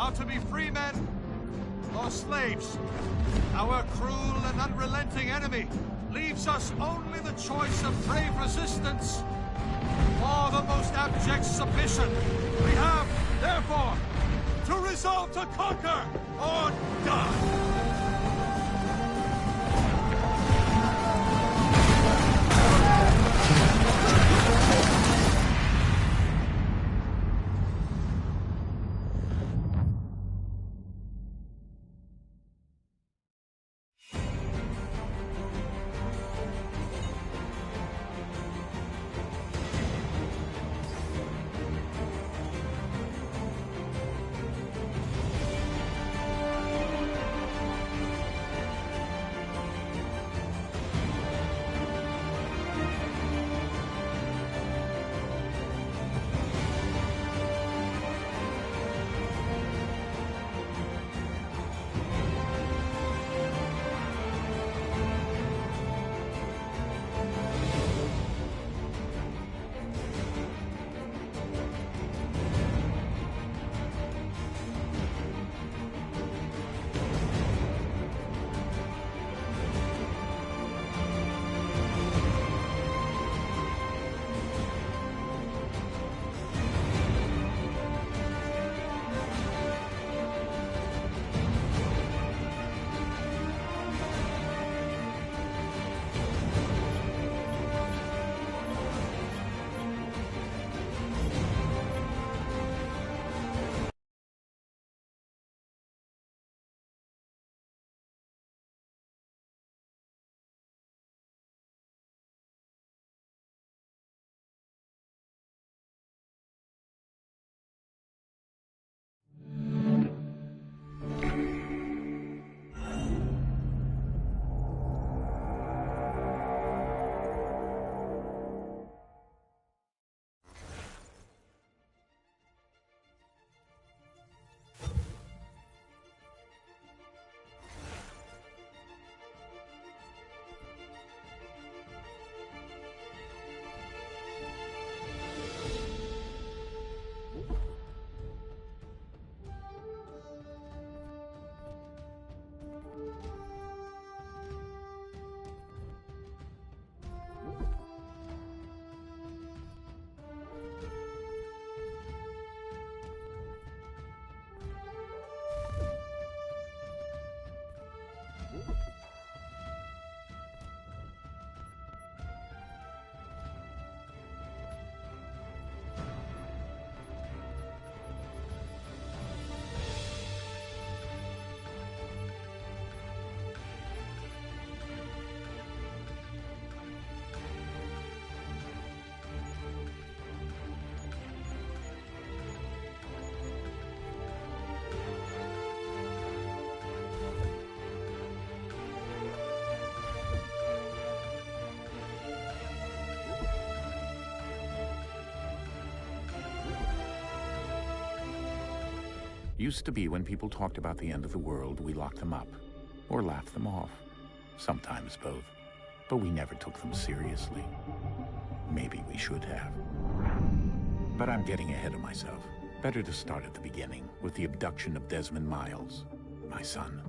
are to be free men or slaves. Our cruel and unrelenting enemy leaves us only the choice of brave resistance or the most abject submission. We have, therefore, to resolve to conquer or die. Used to be when people talked about the end of the world, we locked them up or laughed them off. Sometimes both. But we never took them seriously. Maybe we should have. But I'm getting ahead of myself. Better to start at the beginning, with the abduction of Desmond Miles, my son.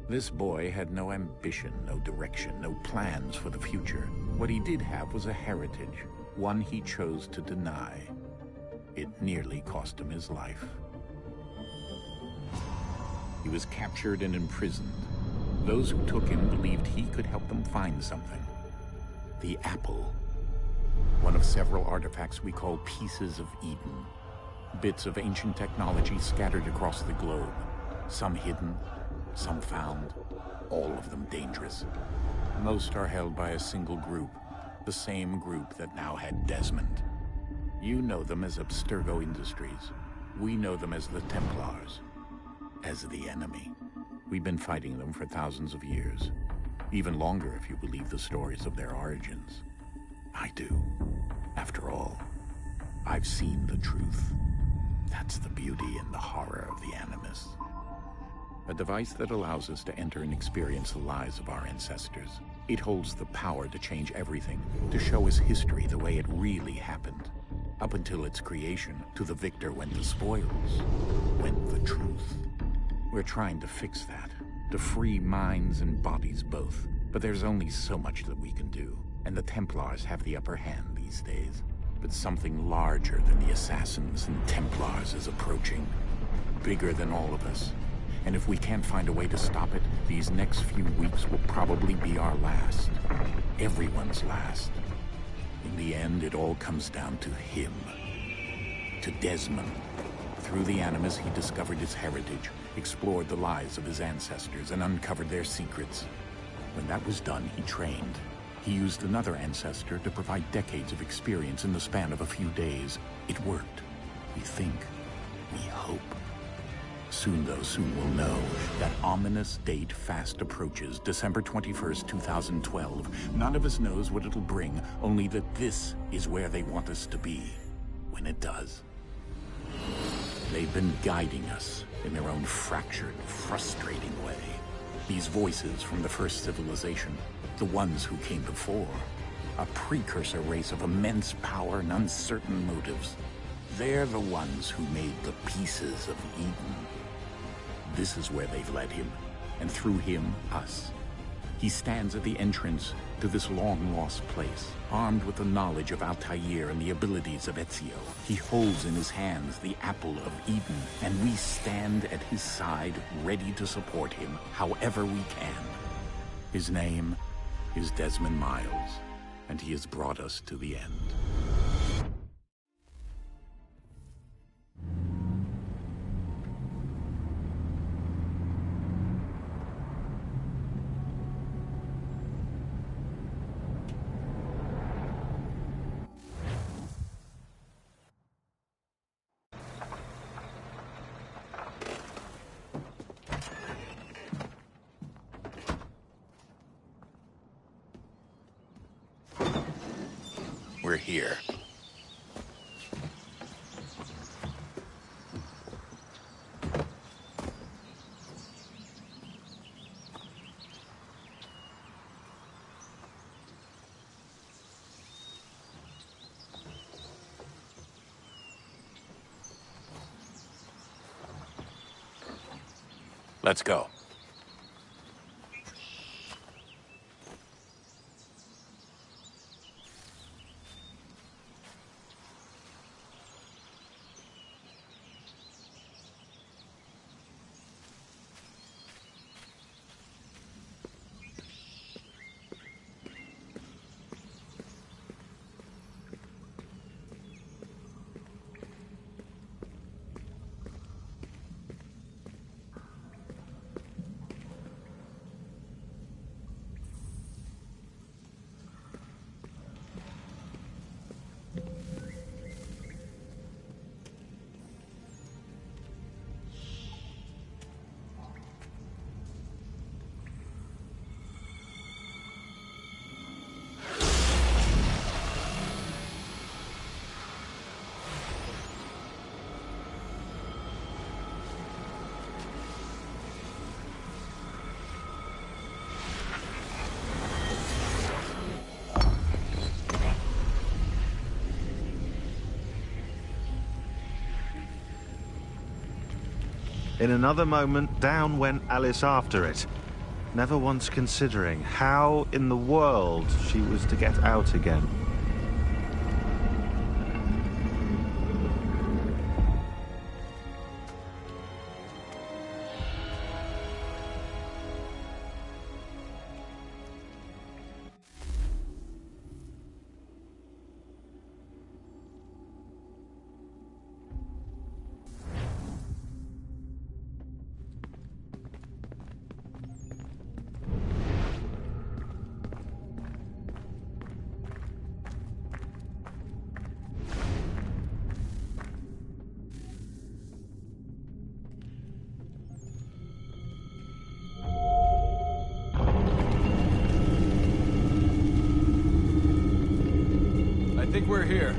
This boy had no ambition, no direction, no plans for the future. What he did have was a heritage, one he chose to deny. It nearly cost him his life. He was captured and imprisoned. Those who took him believed he could help them find something. The apple. One of several artifacts we call pieces of Eden. Bits of ancient technology scattered across the globe. Some hidden, some found, all of them dangerous. Most are held by a single group, the same group that now had Desmond. You know them as Abstergo Industries. We know them as the Templars. As the enemy. We've been fighting them for thousands of years. Even longer if you believe the stories of their origins. I do. After all, I've seen the truth. That's the beauty and the horror of the Animus. A device that allows us to enter and experience the lives of our ancestors. It holds the power to change everything, to show us history the way it really happened. Up until its creation, to the victor went the spoils, went the truth. We're trying to fix that, to free minds and bodies both. But there's only so much that we can do, and the Templars have the upper hand these days. But something larger than the Assassins and Templars is approaching, bigger than all of us. And if we can't find a way to stop it, these next few weeks will probably be our last. Everyone's last. In the end, it all comes down to him. To Desmond. Through the Animus, he discovered his heritage, explored the lives of his ancestors, and uncovered their secrets. When that was done, he trained. He used another ancestor to provide decades of experience in the span of a few days. It worked. We think. We hope. Soon, though, soon we'll know. That ominous date fast approaches, December 21st, 2012. None of us knows what it'll bring, only that this is where they want us to be, when it does. They've been guiding us in their own fractured, frustrating way. These voices from the first civilization, the ones who came before, a precursor race of immense power and uncertain motives. They're the ones who made the pieces of Eden. This is where they've led him, and through him, us. He stands at the entrance to this long-lost place, armed with the knowledge of Altair and the abilities of Ezio. He holds in his hands the apple of Eden, and we stand at his side, ready to support him however we can. His name is Desmond Miles, and he has brought us to the end. We're here. Let's go. In another moment, down went Alice after it, never once considering how in the world she was to get out again. I think we're here.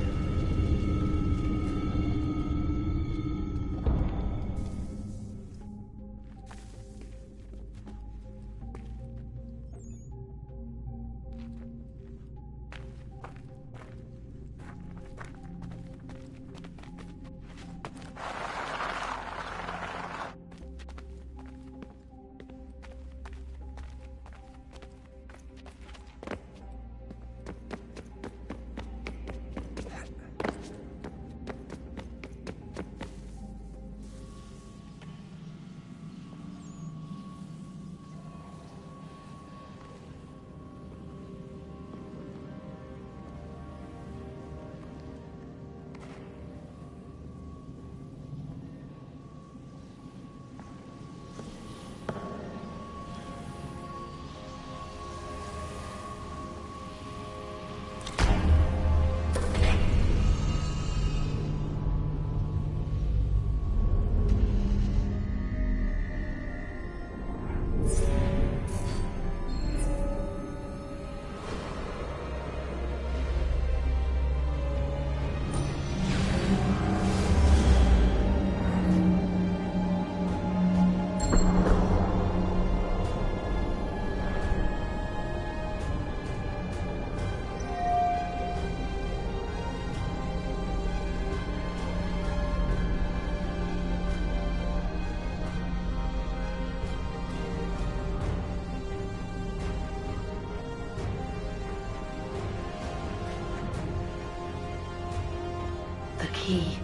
The key.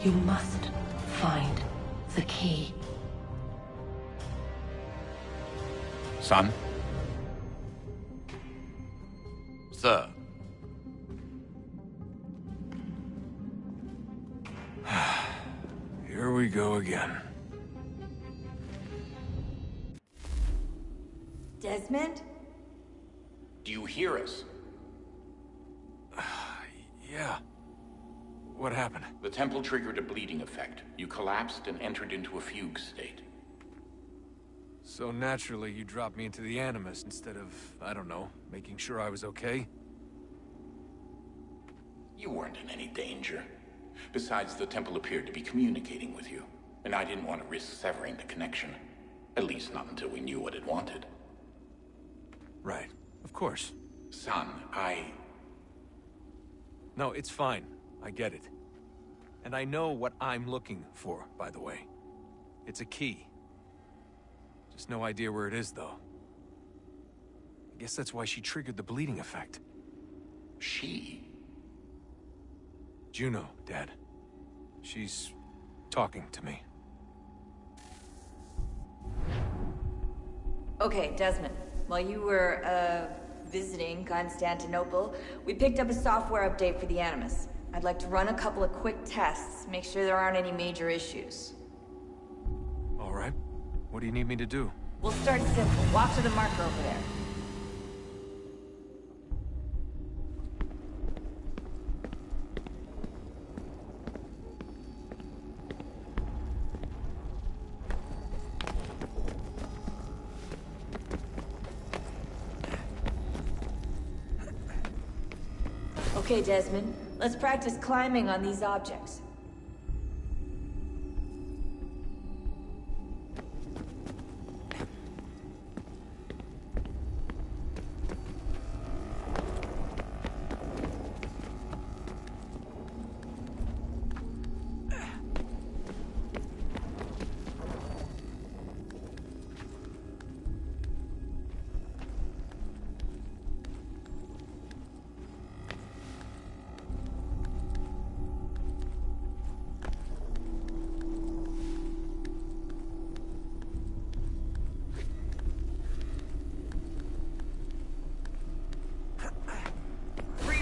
You must find the key. Son? Sir. Here we go again. Desmond? Do you hear us? Yeah. What happened? The temple triggered a bleeding effect. You collapsed and entered into a fugue state. So naturally, you dropped me into the Animus instead of, I don't know, making sure I was okay? You weren't in any danger. Besides, the temple appeared to be communicating with you, and I didn't want to risk severing the connection. At least not until we knew what it wanted. Right. Of course. Son, No, it's fine. I get it. And I know what I'm looking for, by the way. It's a key. Just no idea where it is, though. I guess that's why she triggered the bleeding effect. She? Juno, Dad. She's talking to me. Okay, Desmond. While you were, visiting Constantinople, we picked up a software update for the Animus. I'd like to run a couple of quick tests, make sure there aren't any major issues. All right. What do you need me to do? We'll start simple. Walk to the marker over there. Okay, Desmond. Let's practice climbing on these objects.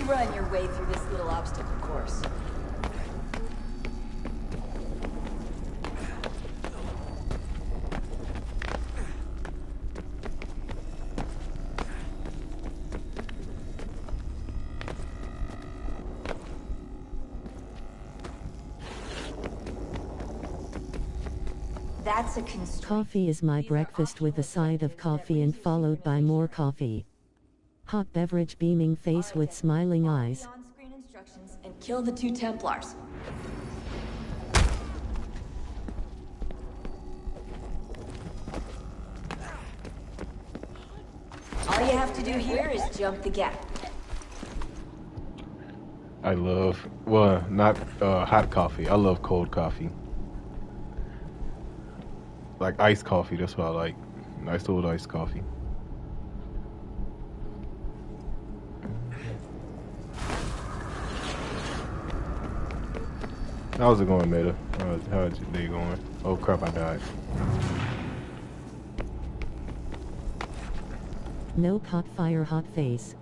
Run your way through this little obstacle course. That's a constraint. Coffee is my breakfast with a side of coffee and followed by more coffee. Hot beverage beaming face with smiling eyes. On-screen instructions and kill the 2 Templars. All you have to do here is jump the gap. I love, well, not hot coffee. I love cold coffee. Like iced coffee, that's what I like. Nice old iced coffee. How's it going, Meta? How's your day going? Oh crap, I died. No hot fire, hot face.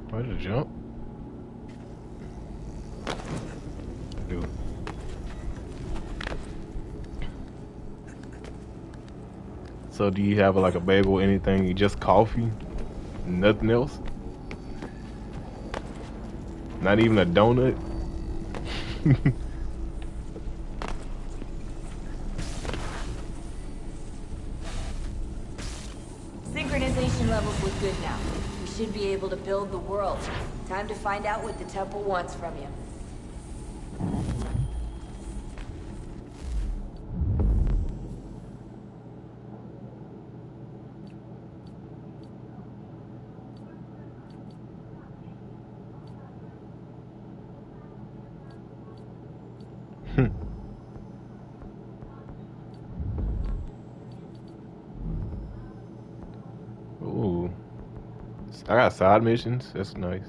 Why did it jump? Dude. So do you have like a bagel, anything? You just coffee? Nothing else? Not even a donut? Synchronization levels look good now. We should be able to build the world. Time to find out what the temple wants from you. missions. I got side missions. That's nice.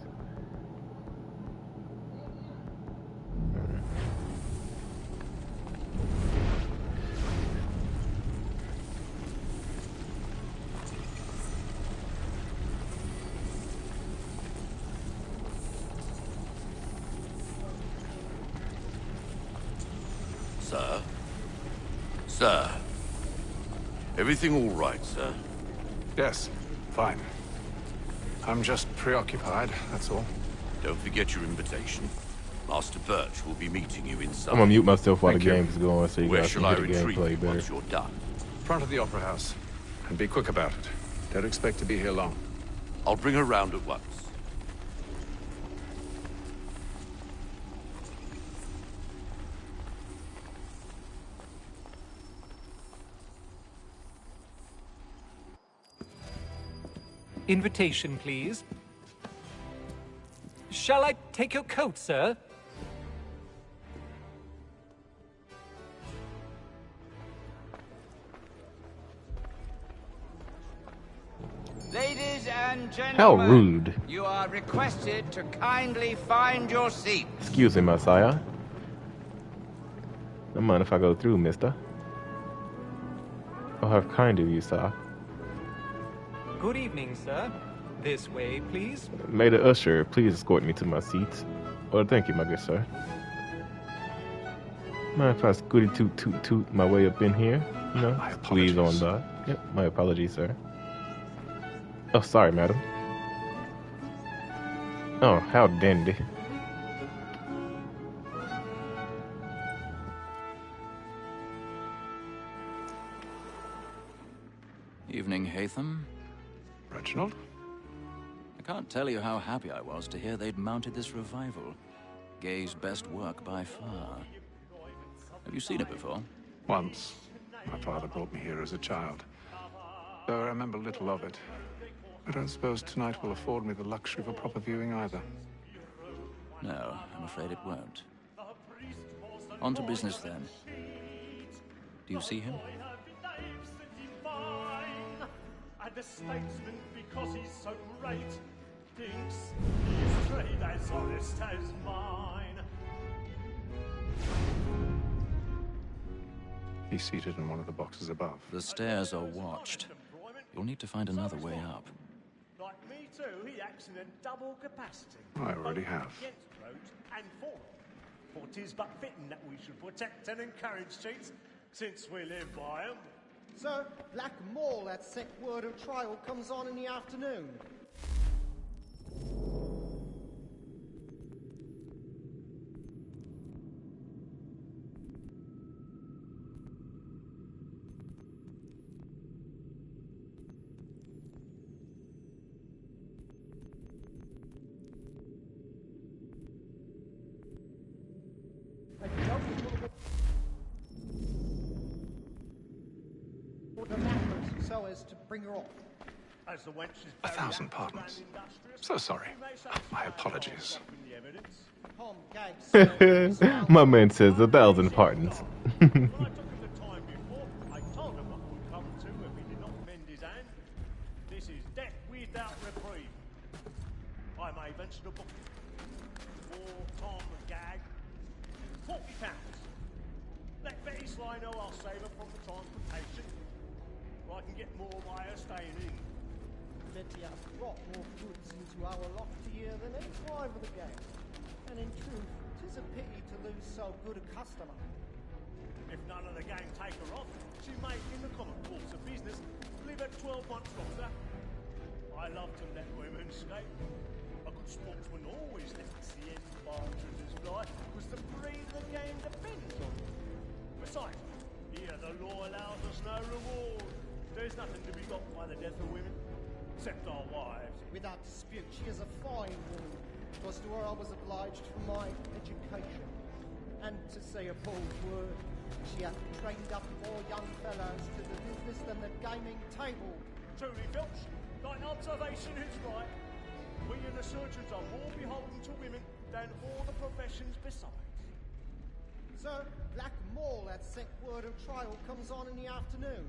Sir? Sir? Everything all right, sir? Yes, fine. I'm just preoccupied, that's all. Don't forget your invitation. Master Birch will be meeting you inside. I'm gonna mute myself while Thank the you. game's going so you Where guys can shall I hear the retrieve gameplay you better. once you're done? Front of the Opera House. And be quick about it. Don't expect to be here long. I'll bring her round at once. Invitation, please. Shall I take your coat, sir? Ladies and gentlemen, How rude. you are requested to kindly find your seat. Excuse me, Messiah. Don't mind if I go through, mister. Oh, how kind of you, sir. Good evening, sir. This way, please. May the usher please escort me to my seat. Oh, thank you, my good sir. Mind if I scooty toot toot toot my way up in here? You know, My please on apologies. by. Yep, my apologies, sir. Oh, sorry, madam. Oh, how dandy. Evening, Hatham. Reginald? I can't tell you how happy I was to hear they'd mounted this revival. Gay's best work by far. Have you seen it before? Once. My father brought me here as a child. Though I remember little of it. I don't suppose tonight will afford me the luxury of a proper viewing either. No, I'm afraid it won't. On to business, then. Do you see him? And the statesman, because he's so great, thinks his trade as honest as mine. He's seated in one of the boxes above. The stairs are watched. You'll need to find another way up. Like me too, he acts in a double capacity. I already have. Against roads and for them. For 'tis but fitting that we should protect and encourage cheats, since we live by 'em. Sir, Black Mall, that sick word of trial comes on in the afternoon. The matters so as to bring her off. As the wench is 1,000 pardons. So sorry. My apologies. Tom Gags. My man says 1,000 pardons. When I took him the time before, I told him what would come to if he did not mend his hand. This is death without reprieve. I may venture to book for Tom Gag. £40. Let Betty Sly know I'll save her from the transportation. I can get more by her staying in. Betty has brought more goods into our loft here than any drive of the game. And in truth, 'tis a pity to lose so good a customer. If none of the gang take her off, she may, in the common course of business, live at 12 months longer. I love to let women skate. A good sportsman always lets the end partridges fly, because the breed of the game depends on it. Besides, here the law allows us no reward. There's nothing to be got by the death of women, except our wives. Without dispute, she is a fine woman. 'Twas to her I was obliged for my education. And to say a bold word, she hath trained up more young fellows to the business than the gaming table. Truly, Filch, thy observation is right. We and the surgeons are more beholden to women than all the professions besides. Sir, Black Mall, that sick word of trial comes on in the afternoon,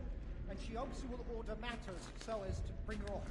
and she hopes you will order matters so as to bring her off.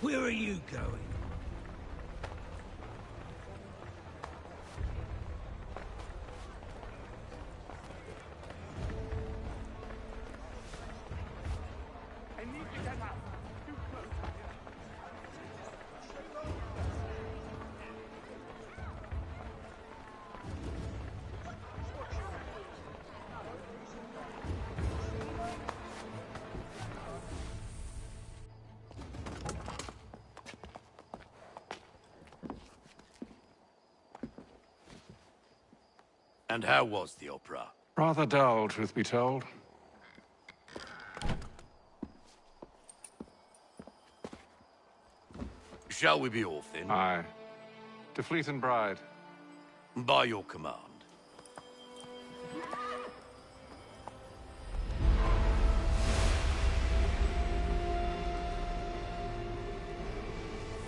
Where are you going? And how was the opera? Rather dull, truth be told. Shall we be off then? Aye. To Fleet and Bride. By your command.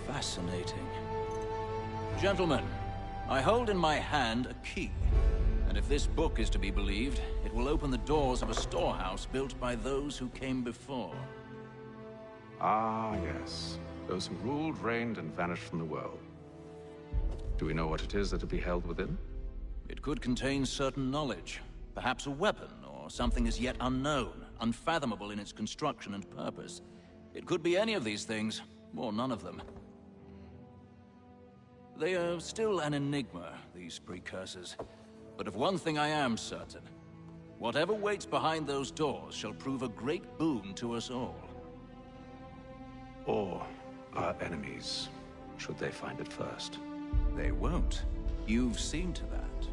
Fascinating. Gentlemen, I hold in my hand a key. And if this book is to be believed, it will open the doors of a storehouse built by those who came before. Ah, yes. Those who ruled, reigned, and vanished from the world. Do we know what it is that will be held within? It could contain certain knowledge. Perhaps a weapon, or something as yet unknown, unfathomable in its construction and purpose. It could be any of these things, or none of them. They are still an enigma, these precursors. But of one thing I am certain. Whatever waits behind those doors shall prove a great boon to us all. Or our enemies, should they find it first. They won't. You've seen to that.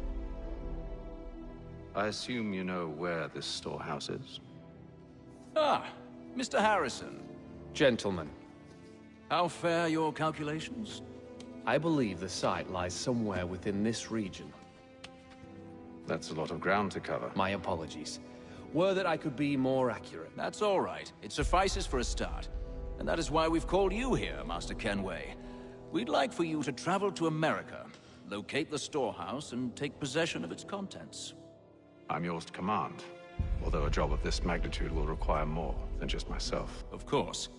I assume you know where this storehouse is? Ah, Mr. Harrison. Gentlemen. How fare your calculations? I believe the site lies somewhere within this region. That's a lot of ground to cover. My apologies. Were that I could be more accurate. That's all right. It suffices for a start. And that is why we've called you here, Master Kenway. We'd like for you to travel to America, locate the storehouse, and take possession of its contents. I'm yours to command, although a job of this magnitude will require more than just myself. Of course.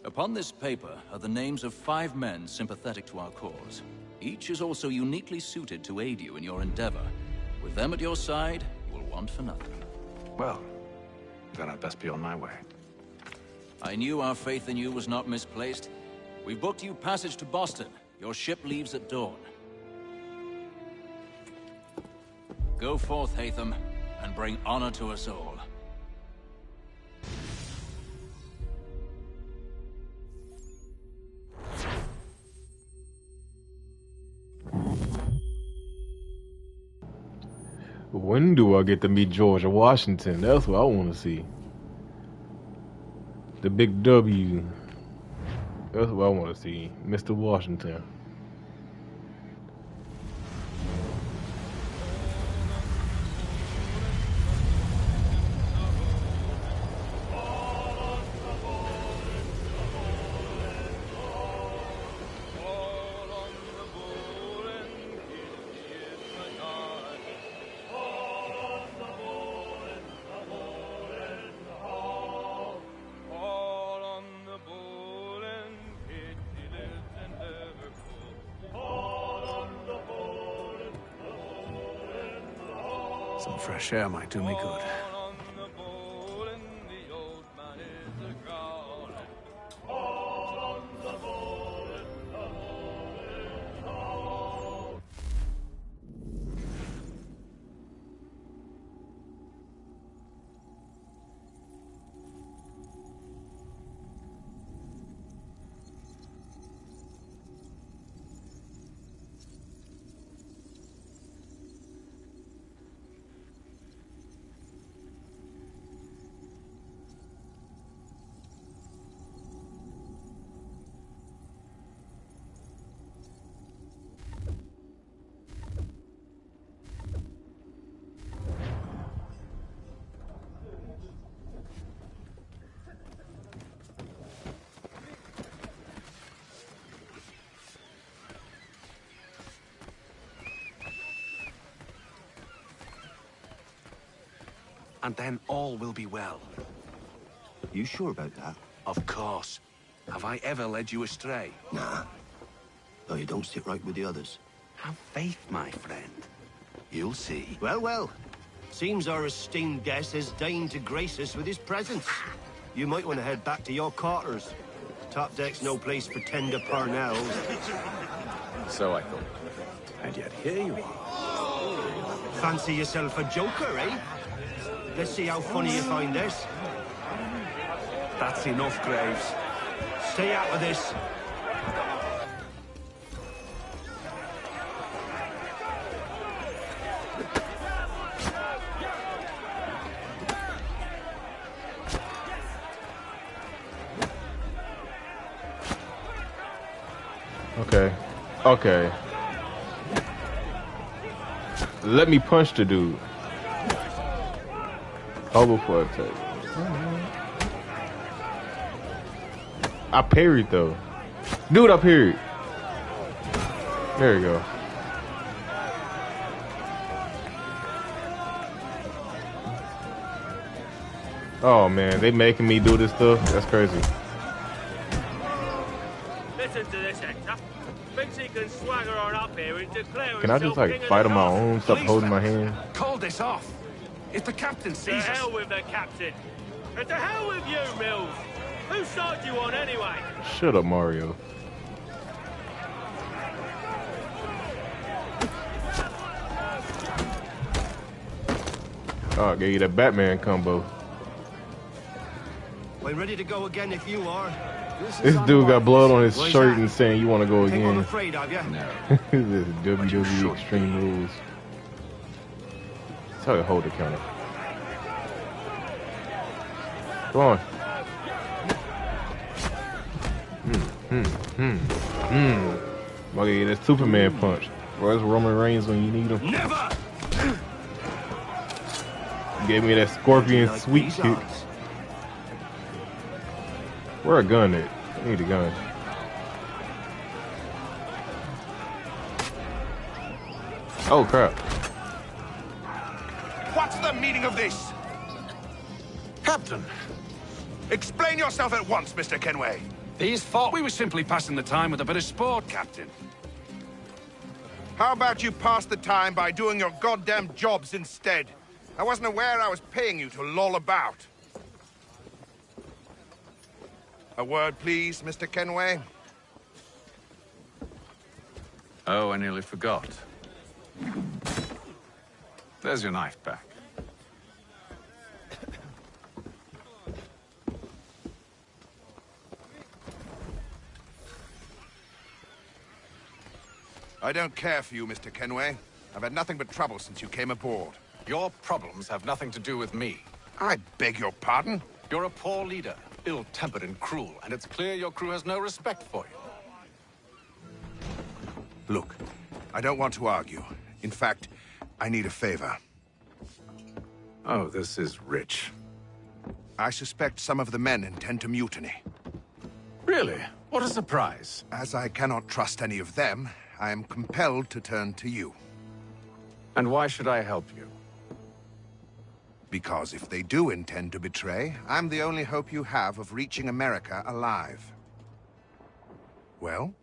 Upon this paper are the names of 5 men sympathetic to our cause. Each is also uniquely suited to aid you in your endeavor. With them at your side, you will want for nothing. Well, then I'd best be on my way. I knew our faith in you was not misplaced. We've booked you passage to Boston. Your ship leaves at dawn. Go forth, Hatham, and bring honor to us all. When do I get to meet George Washington? That's what I want to see. The big W. That's what I want to see. Mr. Washington. Some fresh air might do me good. And then all will be well. You sure about that? Of course. Have I ever led you astray? Nah. Though you don't sit right with the others. Have faith, my friend. You'll see. Well, well. Seems our esteemed guest has deigned to grace us with his presence. You might want to head back to your quarters. Top deck's no place for tender parnells. So I thought. And yet here you are. Fancy yourself a joker, eh? Let's see how funny you find this. That's enough, Graves. Stay out of this. Okay. Okay. Let me punch the dude. Hold before attack. I parried though. Dude, I parried. There you go. Oh man, they making me do this stuff? That's crazy. Listen to this, Hector. Thinks he can swagger on up here and declare Can I just like fight on my own? Stop holding my hand. Call this off. If the captain To sees us... hell with the captain. And to hell with you, Mills. Whose side you on anyway? Shut up, Mario. Oh, I gave you that Batman combo. We're ready to go again if you are. This dude got blood on his Why's shirt that? and saying you want to go Think I'm again. afraid of you? No. This is WWE Extreme Rules. That's how you hold the counter. Come on. Okay, that's Superman punch. Where's Roman Reigns when you need him? Never! Gave me that scorpion sweep kick. Where a gun at? I need a gun. Oh crap. What's the meaning of this? Captain! Explain yourself at once, Mr. Kenway. These thought we were simply passing the time with a bit of sport, Captain. How about you pass the time by doing your goddamn jobs instead? I wasn't aware I was paying you to loll about. A word, please, Mr. Kenway. Oh, I nearly forgot. There's your knife back. I don't care for you, Mr. Kenway. I've had nothing but trouble since you came aboard. Your problems have nothing to do with me. I beg your pardon? You're a poor leader, ill-tempered and cruel, and it's clear your crew has no respect for you. Look, I don't want to argue. In fact, I need a favor. Oh, this is rich. I suspect some of the men intend to mutiny. Really? What a surprise. As I cannot trust any of them, I am compelled to turn to you. And why should I help you? Because if they do intend to betray, I'm the only hope you have of reaching America alive. Well,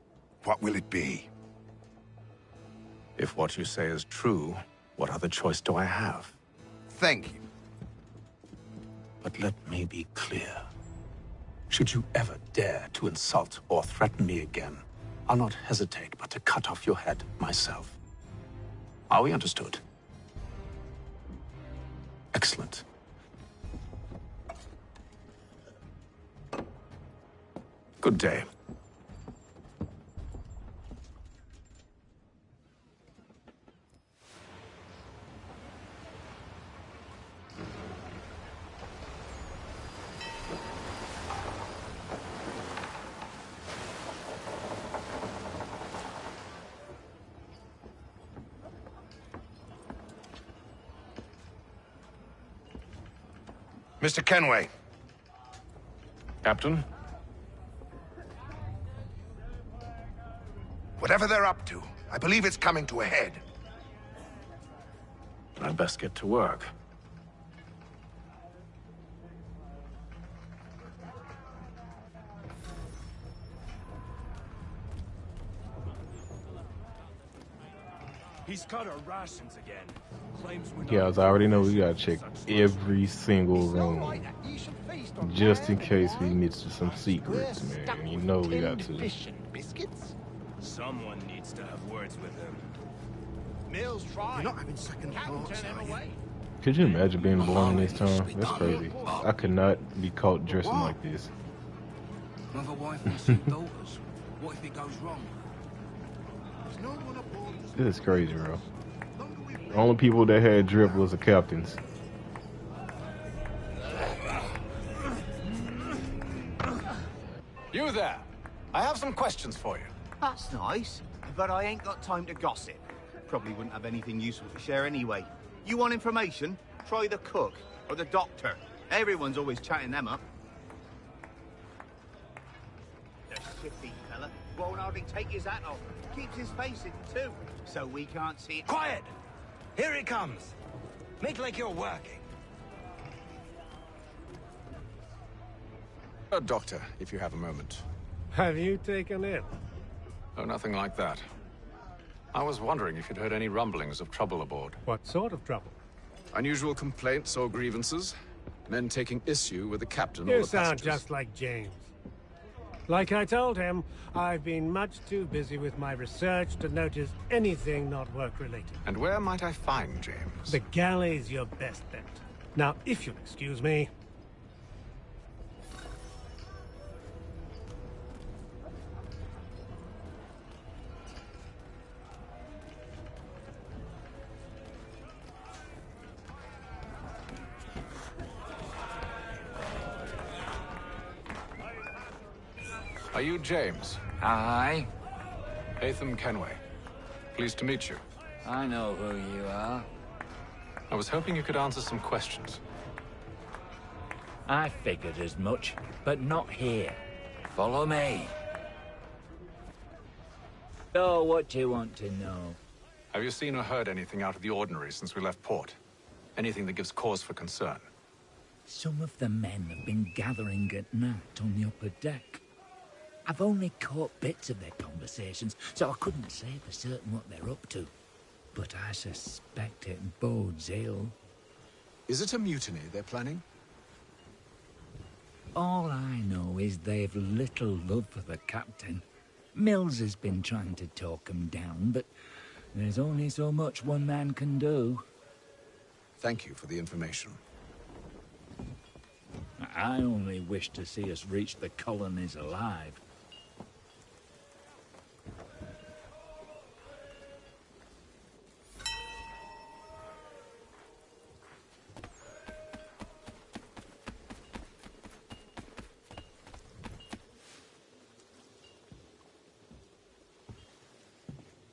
what will it be? If what you say is true, what other choice do I have? Thank you. But let me be clear. Should you ever dare to insult or threaten me again, I'll not hesitate but to cut off your head myself. Are we understood? Excellent. Good day. Mr. Kenway. Captain? Whatever they're up to, I believe it's coming to a head. I'd best get to work. He's cut our rations again. Claims we're Yeah, as I already know, we gotta check every single room. Just in case we miss some secrets, man. You know we got to. Someone needs to have words with him. Mills tried. You're not having second thoughts, Turn him are you? away. Could you imagine being born in this time? That's crazy. I could not be caught dressing like this. Mother, wife, and 2 daughters. What if it goes wrong? This is crazy, bro. The only people that had drip was the captains. You there. I have some questions for you. That's nice, but I ain't got time to gossip. Probably wouldn't have anything useful to share anyway. You want information? Try the cook or the doctor. Everyone's always chatting them up. The shifty fella won't hardly take his hat off. Keeps his face hidden too, so we can't see it. Quiet! Here he comes. Make like you're working. Doctor, if you have a moment. Have you taken it? Oh, nothing like that. I was wondering if you'd heard any rumblings of trouble aboard. What sort of trouble? Unusual complaints or grievances? Men taking issue with the captain or You the sound passengers? just like James. Like I told him, I've been much too busy with my research to notice anything not work-related. And where might I find James? The galley's your best bet. Now, if you'll excuse me... Are you James? Aye. Atham Kenway. Pleased to meet you. I know who you are. I was hoping you could answer some questions. I figured as much, but not here. Follow me. So, what do you want to know? Have you seen or heard anything out of the ordinary since we left port? Anything that gives cause for concern? Some of the men have been gathering at night on the upper deck. I've only caught bits of their conversations, so I couldn't say for certain what they're up to. But I suspect it bodes ill. Is it a mutiny they're planning? All I know is they've little love for the captain. Mills has been trying to talk him down, but there's only so much one man can do. Thank you for the information. I only wish to see us reach the colonies alive.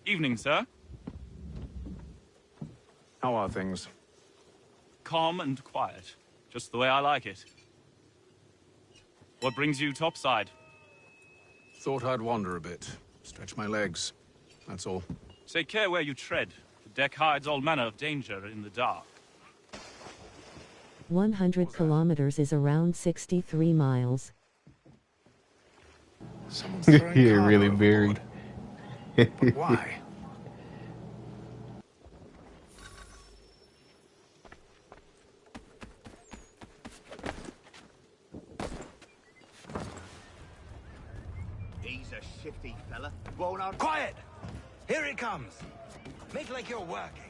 Evening, sir. How are things? Calm and quiet. Just the way I like it. What brings you topside? Thought I'd wander a bit. Stretch my legs. That's all. Take care where you tread. The deck hides all manner of danger in the dark. 100 kilometers is around 63 miles. Someone's throwing Yeah, cargo really overboard. buried. But why? He's a shifty fella. Won't hardly... Quiet! Here he comes. Make like you're working.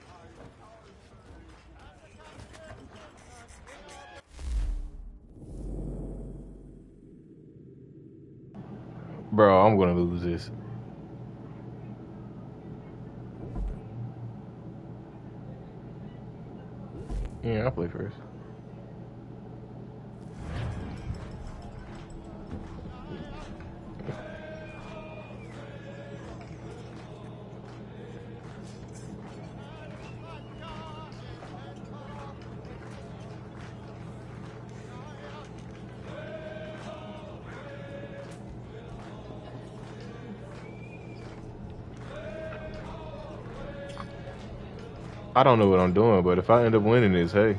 Bro, I'm gonna lose this. Yeah, I'll play first. I don't know what I'm doing, but if I end up winning this, hey.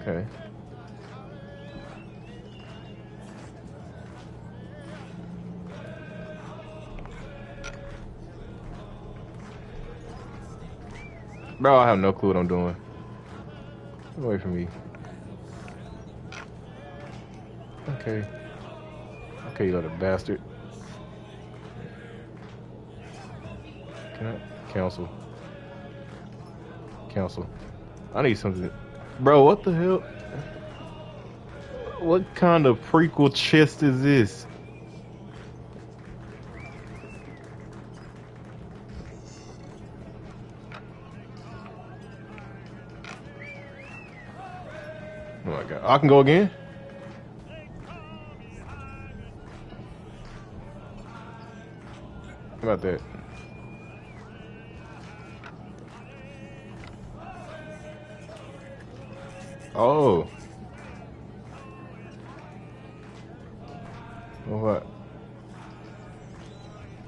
Okay. Bro, I have no clue what I'm doing. Get away from me. Okay. Okay, you little bastard. Can I cancel? Cancel. I need something. Bro, what the hell? What kind of prequel chest is this? Oh my god. I can go again? How about that? Oh. Well, what?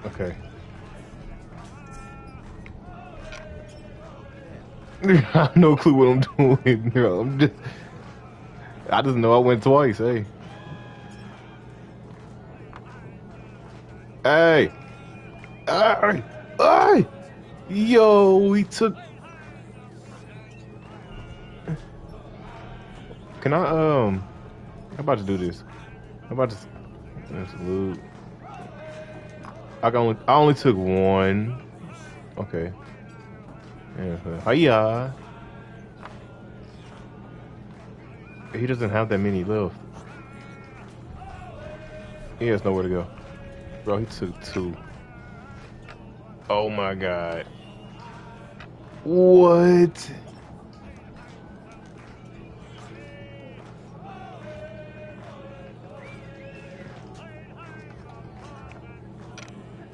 Okay. I have no clue what I'm doing. I just know I went twice, hey. Hey! Hey! Hey! Yo, we took... Can I, I'm about to do this. I'm about to... That's loot. I only took one. Okay. Yeah. Hiya! He doesn't have that many left. He has nowhere to go. Bro, he took 2. Oh my god. What?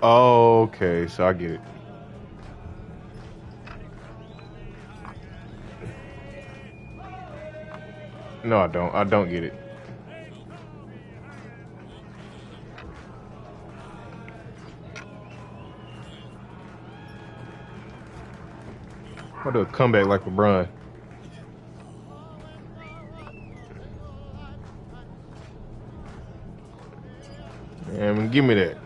Oh, okay, so I get it. No, I don't. I don't get it. I'll do a comeback like LeBron. And give me that.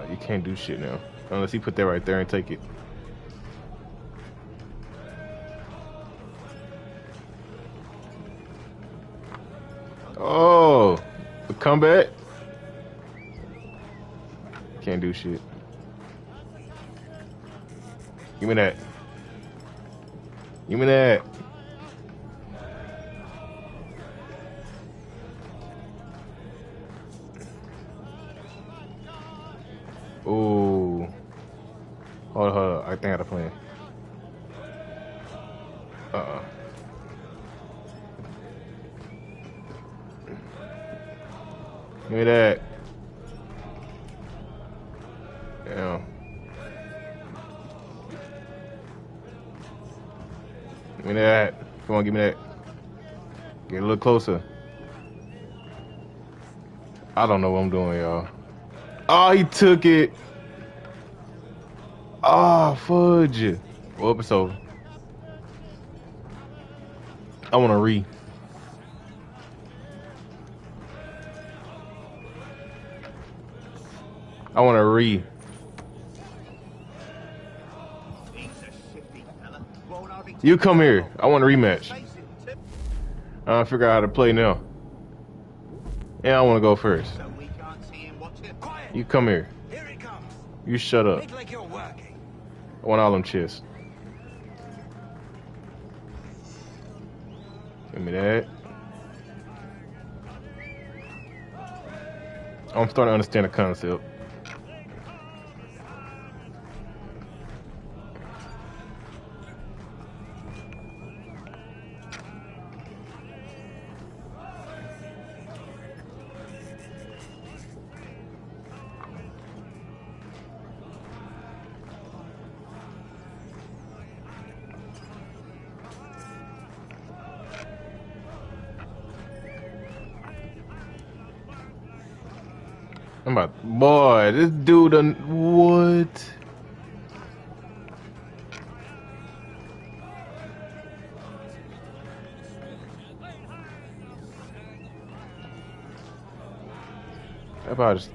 You can't do shit now. Unless he put that right there and take it. Oh, the comeback. Can't do shit. Give me that. Give me that. Ooh. Hold on. I think I had a plan. Give me that. Yeah. Give me that. Come on, give me that. Get a little closer. I don't know what I'm doing, y'all. Oh, he took it. Oh, fudge. Well, it's over. I want to re. I want to re. You come here. I want a rematch. I figure out how to play now. Yeah, I want to go first. You come here. You shut up. I want all them chests. Give me that. I'm starting to understand the concept. I'm about, boy, this dude done, what? about just...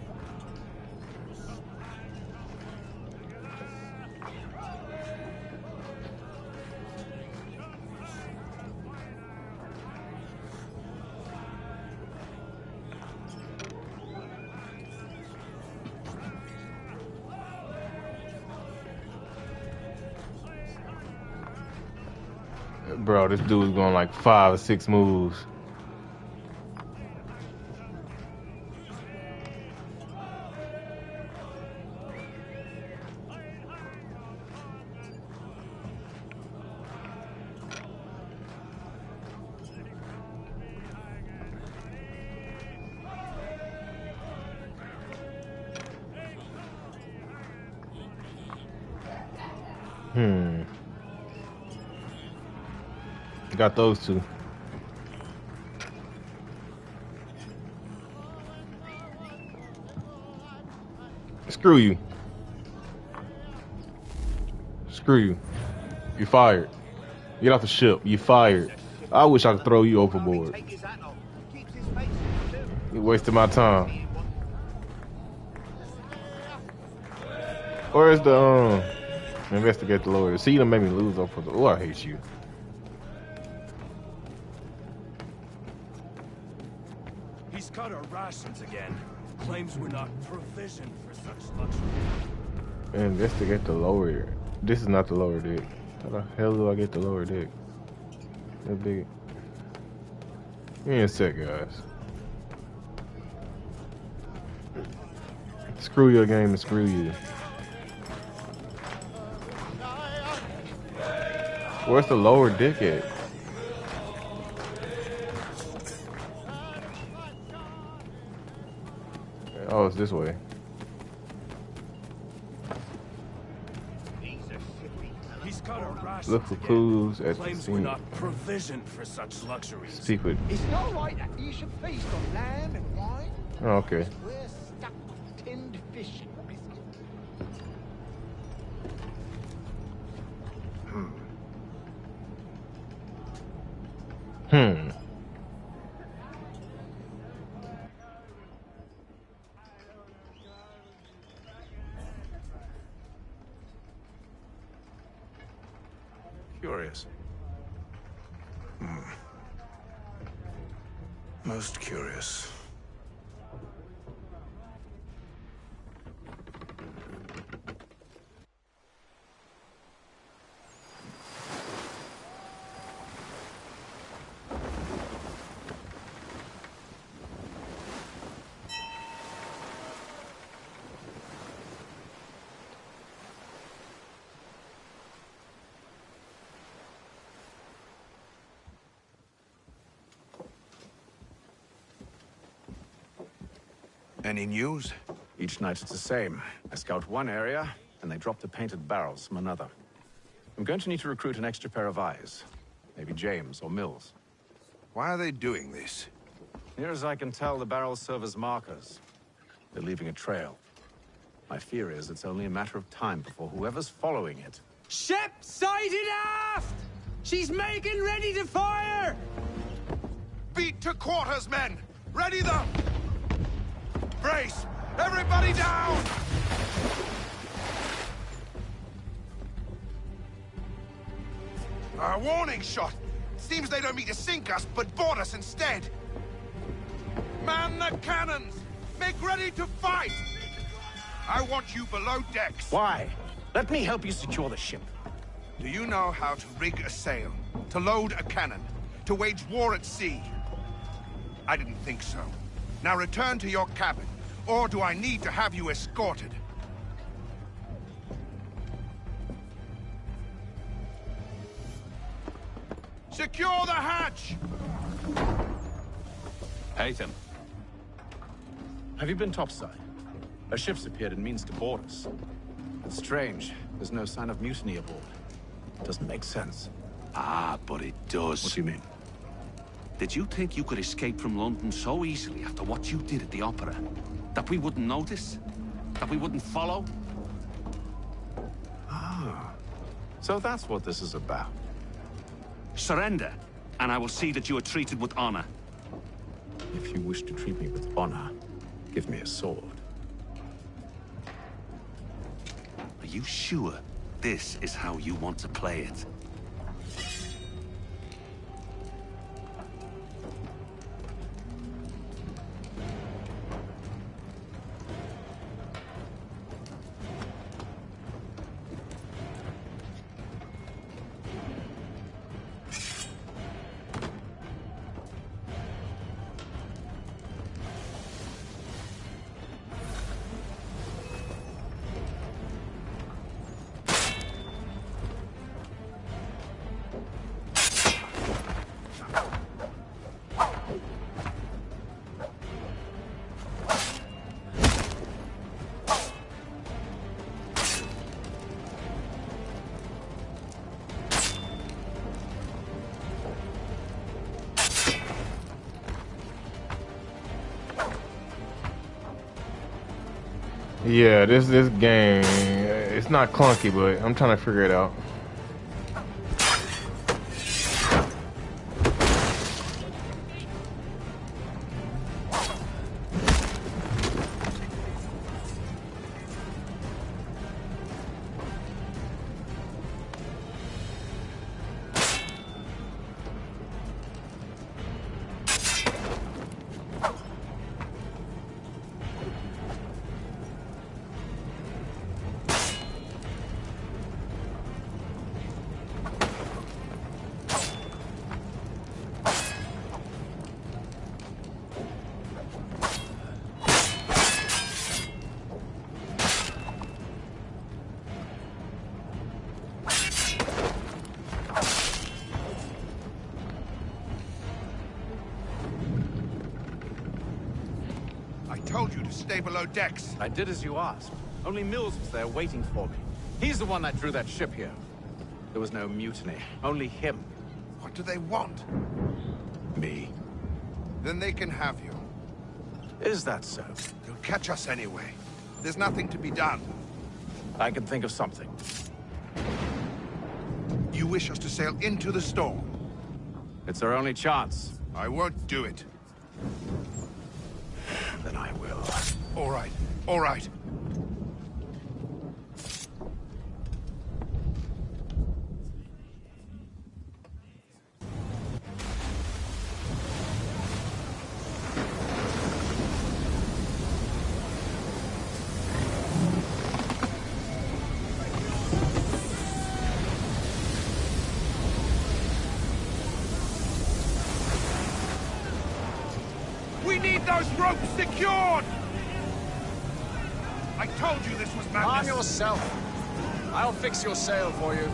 Bro, this dude's going like 5 or 6 moves. Got those two. Screw you. Screw you. You fired. Get off the ship. You fired. I wish I could throw you overboard. You wasted my time. Where's the investigate the lawyer? See, you done made me lose up for the. Oh, I hate you. He's cut our rations again. Claims we're not provisioned for such luxury. Investigate the lower. This is not the lower deck. How the hell do I get the lower deck? That big. Give me a sec, guys. Screw your game and screw you. Where's the lower deck at? Oh, it's this way. Look for clues at the scene. We're not provisioned for such luxuries. Speak with. It's not right that you should feast on lamb and wine. Oh, okay. We're stuck with tinned fish and biscuit. Curious. Most curious. Any news? Each night it's the same. I scout one area, and they drop the painted barrels from another. I'm going to need to recruit an extra pair of eyes. Maybe James or Mills. Why are they doing this? Near as I can tell, the barrels serve as markers. They're leaving a trail. My fear is it's only a matter of time before whoever's following it... Ship sighted aft! She's making ready to fire! Beat to quarters, men! Ready them! Brace! Everybody down! A warning shot! Seems they don't mean to sink us, but board us instead! Man the cannons! Make ready to fight! I want you below decks. Why? Let me help you secure the ship. Do you know how to rig a sail? To load a cannon? To wage war at sea? I didn't think so. Now return to your cabin, or do I need to have you escorted? Secure the hatch! Haytham. Have you been topside? A ship's appeared and means to board us. It's strange. There's no sign of mutiny aboard. Doesn't make sense. Ah, but it does. What do you mean? Did you think you could escape from London so easily after what you did at the opera? That we wouldn't notice? That we wouldn't follow? Ah. So that's what this is about. Surrender, and I will see that you are treated with honor. If you wish to treat me with honor, Give me a sword. Are you sure this is how you want to play it? Yeah, this game, it's not clunky, but I'm trying to figure it out. Told you to stay below decks. I did as you asked. Only Mills was there waiting for me. He's the one that drew that ship here. There was no mutiny, only him. What do they want? Me. Then they can have you. Is that so? You'll catch us anyway. There's nothing to be done. I can think of something. You wish us to sail into the storm? It's our only chance. I won't do it. Then I will. All right, all right. We need those ropes secured! I told you this was madness. Arm yourself. I'll fix your sail for you.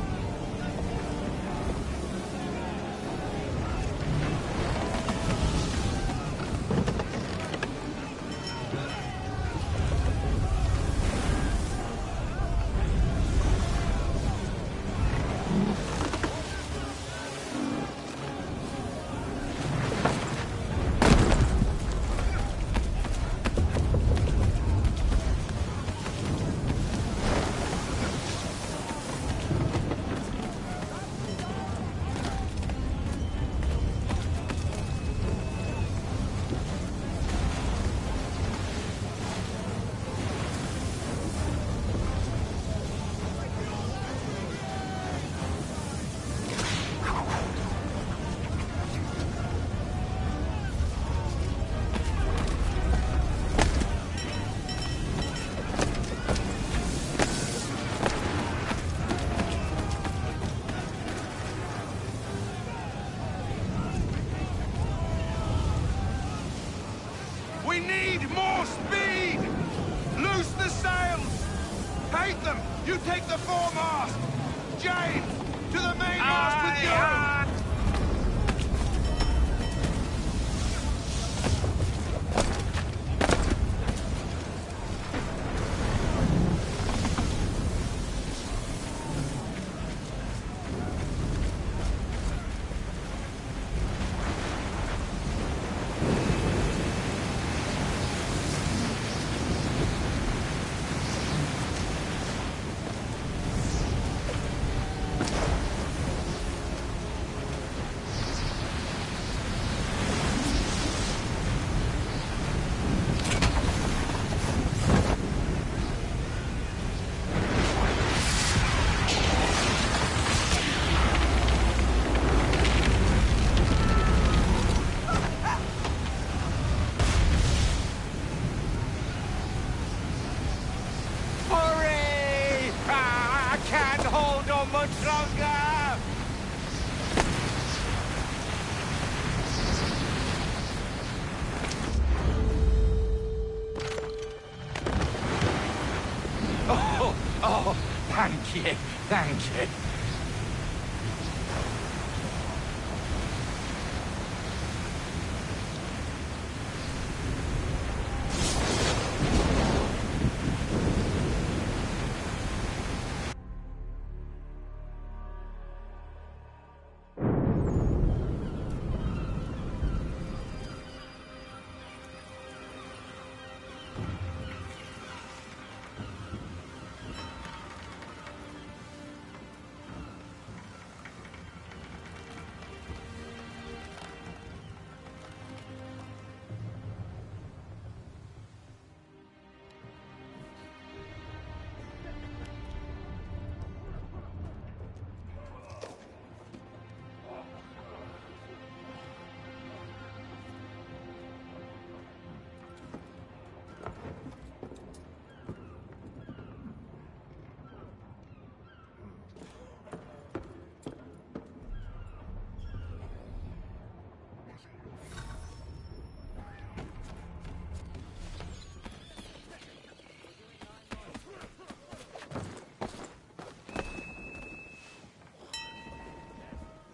We need more speed! Loose the sails! Take them! You take the foremast! James! To the mainmast with you! much longer! Oh, thank you, thank you.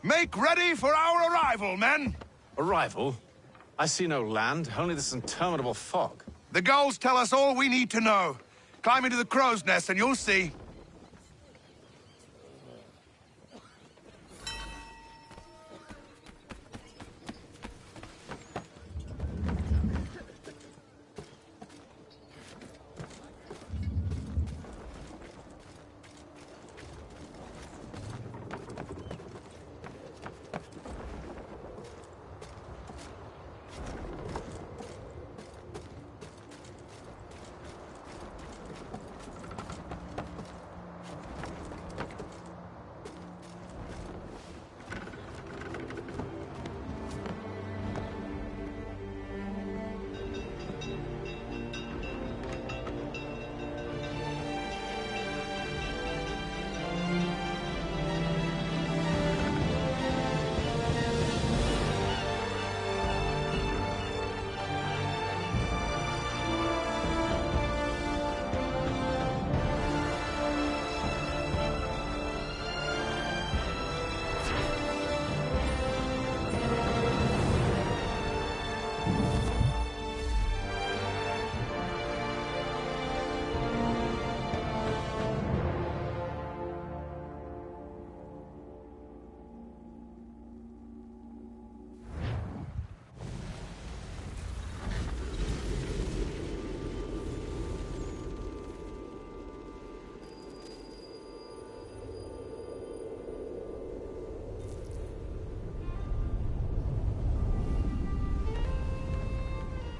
Make ready for our arrival, men! Arrival? I see no land, only this interminable fog. The gulls tell us all we need to know. Climb into the crow's nest and you'll see.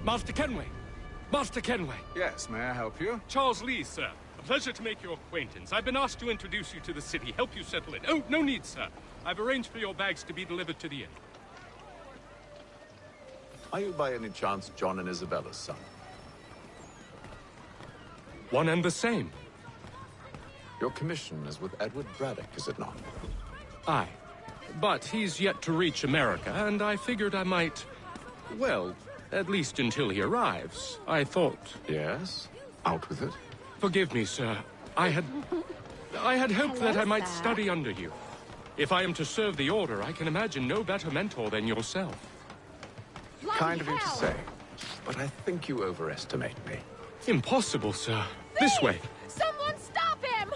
Master Kenway! Master Kenway! Yes, may I help you? Charles Lee, sir. A pleasure to make your acquaintance. I've been asked to introduce you to the city, help you settle in. Oh, no need, sir. I've arranged for your bags to be delivered to the inn. Are you by any chance John and Isabella's son? One and the same. Your commission is with Edward Braddock, is it not? Aye. But he's yet to reach America, and I figured I might... well, at least until he arrives, I thought... Yes? Out with it. Forgive me, sir. I had hoped that I might study under you. If I am to serve the Order, I can imagine no better mentor than yourself. Kind of you to say, but I think you overestimate me. Impossible, sir. This way. Someone stop him!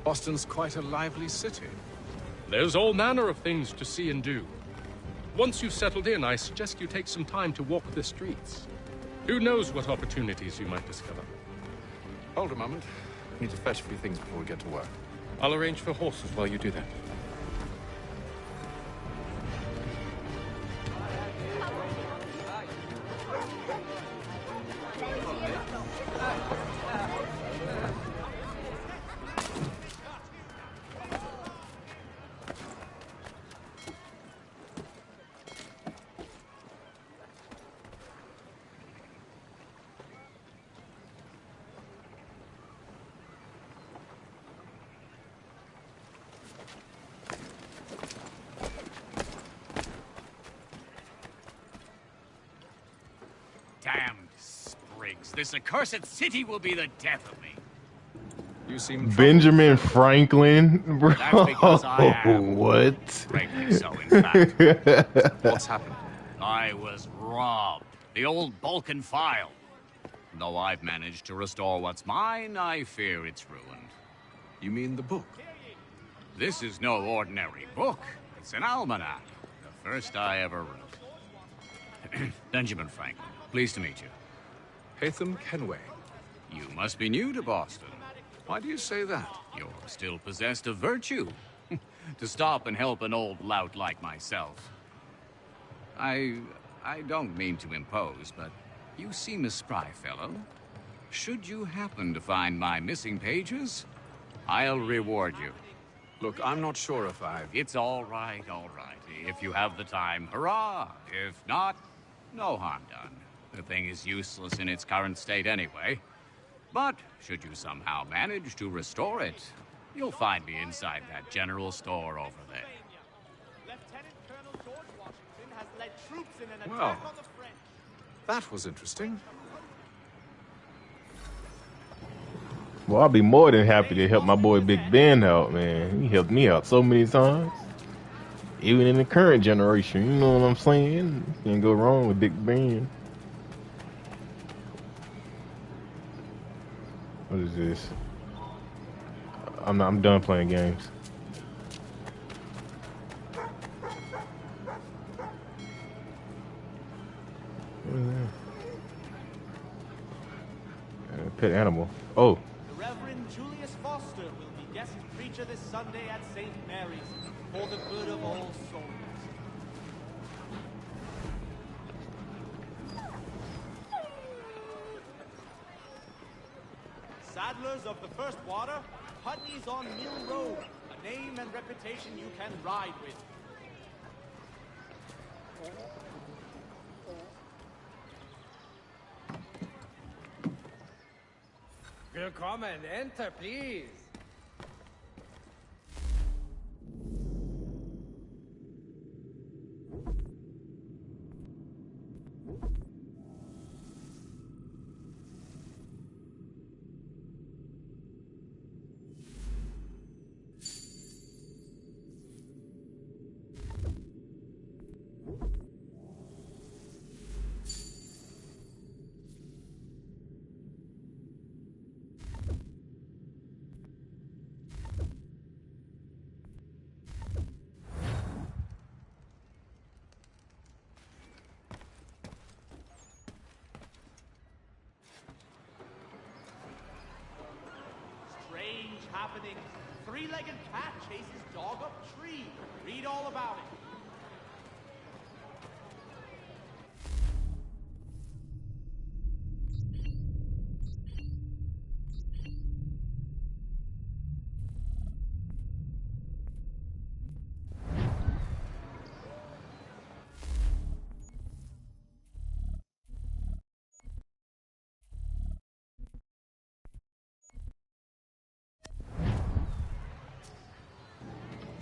Boston's quite a lively city. There's all manner of things to see and do. Once you've settled in, I suggest you take some time to walk the streets. Who knows what opportunities you might discover. Hold a moment. I need to fetch a few things before we get to work. I'll arrange for horses while you do that. Damned sprigs. This accursed city will be the death of me. You seem Benjamin Franklin, bro. That's because I am. What? Greatly so, in fact. What's happened? I was robbed. The old Balkan file. Though I've managed to restore what's mine, I fear it's ruined. You mean the book? This is no ordinary book. It's an almanac. The first I ever wrote. Benjamin Franklin, pleased to meet you. Hatham Kenway. You must be new to Boston. Why do you say that? You're still possessed of virtue. To stop and help an old lout like myself. I don't mean to impose, but you seem a spry fellow. Should you happen to find my missing pages, I'll reward you. Look, I'm not sure if I've... It's all right, all right. If you have the time, hurrah. If not, no harm done. The thing is useless in its current state anyway. But should you somehow manage to restore it, you'll find me inside that general store over there. Lieutenant Colonel George Washington has led troops in an Well, attack on the French. that was interesting. Well, I'll be more than happy to help my boy Big Ben out, man. He helped me out so many times. Even in the current generation, you know what I'm saying? Can't go wrong with Big Ben. What is this? I'm done playing games. What is that? Pet animal. Oh. The Reverend Julius Foster will be guest preacher this Sunday at St. Mary's for the good of all souls. Saddlers of the First Water, Putney's on Mill Road, a name and reputation you can ride with. Willkommen, enter, please. Happening. Three-legged cat chases dog up tree. Read all about it.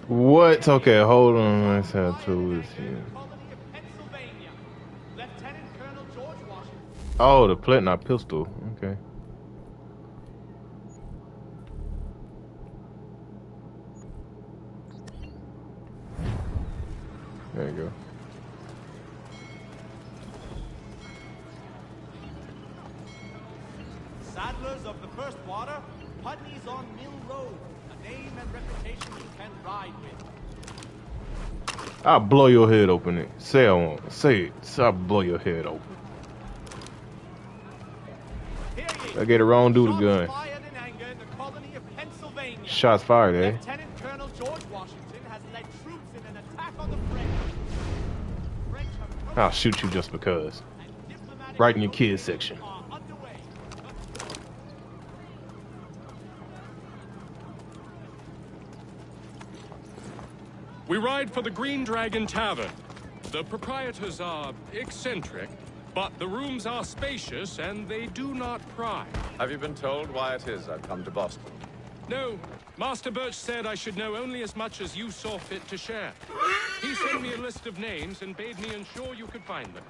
What? Okay, hold on. Let's have to this here. Oh, the Pletnot pistol. Okay. There you go. Saddlers of the First Water, Putney's on Mill Road, a name and reputation you can ride with. I'll blow your head open. Say I won't. Say it. So I'll blow your head open. I get a wrong dude a gun. Shots fired, eh? Lieutenant Colonel George Washington has led troops in an attack on the French. I'll shoot you just because. Right in your kids section. We ride for the Green Dragon Tavern. The proprietors are eccentric, but the rooms are spacious and they do not pry. Have you been told why it is I've come to Boston? No. Master Birch said I should know only as much as you saw fit to share. He sent me a list of names and bade me ensure you could find them.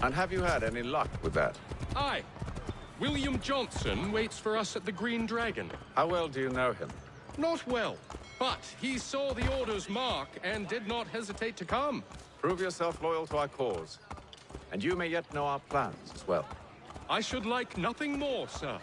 And have you had any luck with that? Aye. William Johnson waits for us at the Green Dragon. How well do you know him? Not well, but he saw the order's mark and did not hesitate to come. Prove yourself loyal to our cause. And you may yet know our plans as well. I should like nothing more, sir.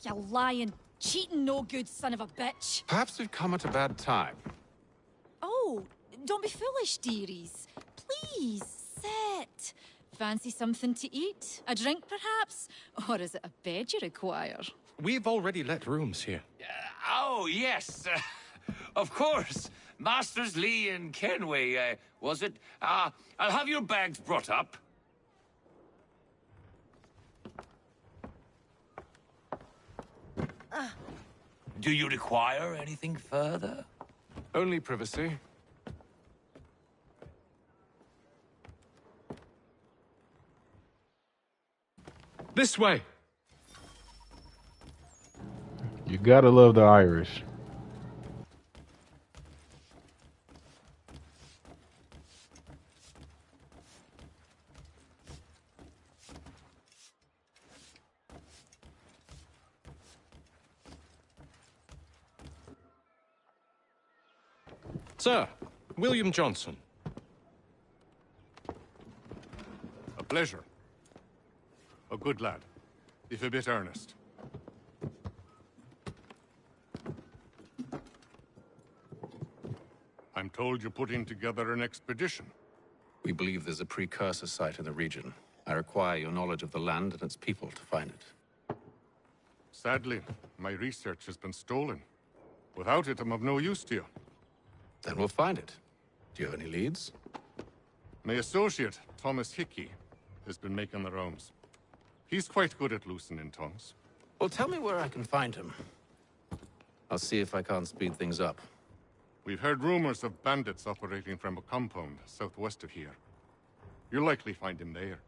You lying, cheating, no good son of a bitch. Perhaps we've come at a bad time. Oh, don't be foolish, dearies. Please, sit. Fancy something to eat? A drink, perhaps? Or is it a bed you require? We've already let rooms here. Oh, yes. Of course. Masters Lee and Kenway, was it? I'll have your bags brought up. Do you require anything further? Only privacy. This way. You gotta love the Irish. Sir, William Johnson. A pleasure. A good lad, if a bit earnest. I'm told you're putting together an expedition. We believe there's a precursor site in the region. I require your knowledge of the land and its people to find it. Sadly, my research has been stolen. Without it, I'm of no use to you. Then we'll find it. Do you have any leads? My associate, Thomas Hickey, has been making the rounds. He's quite good at loosening tongues. Well, tell me where I can find him. I'll see if I can't speed things up. We've heard rumors of bandits operating from a compound southwest of here. You'll likely find him there.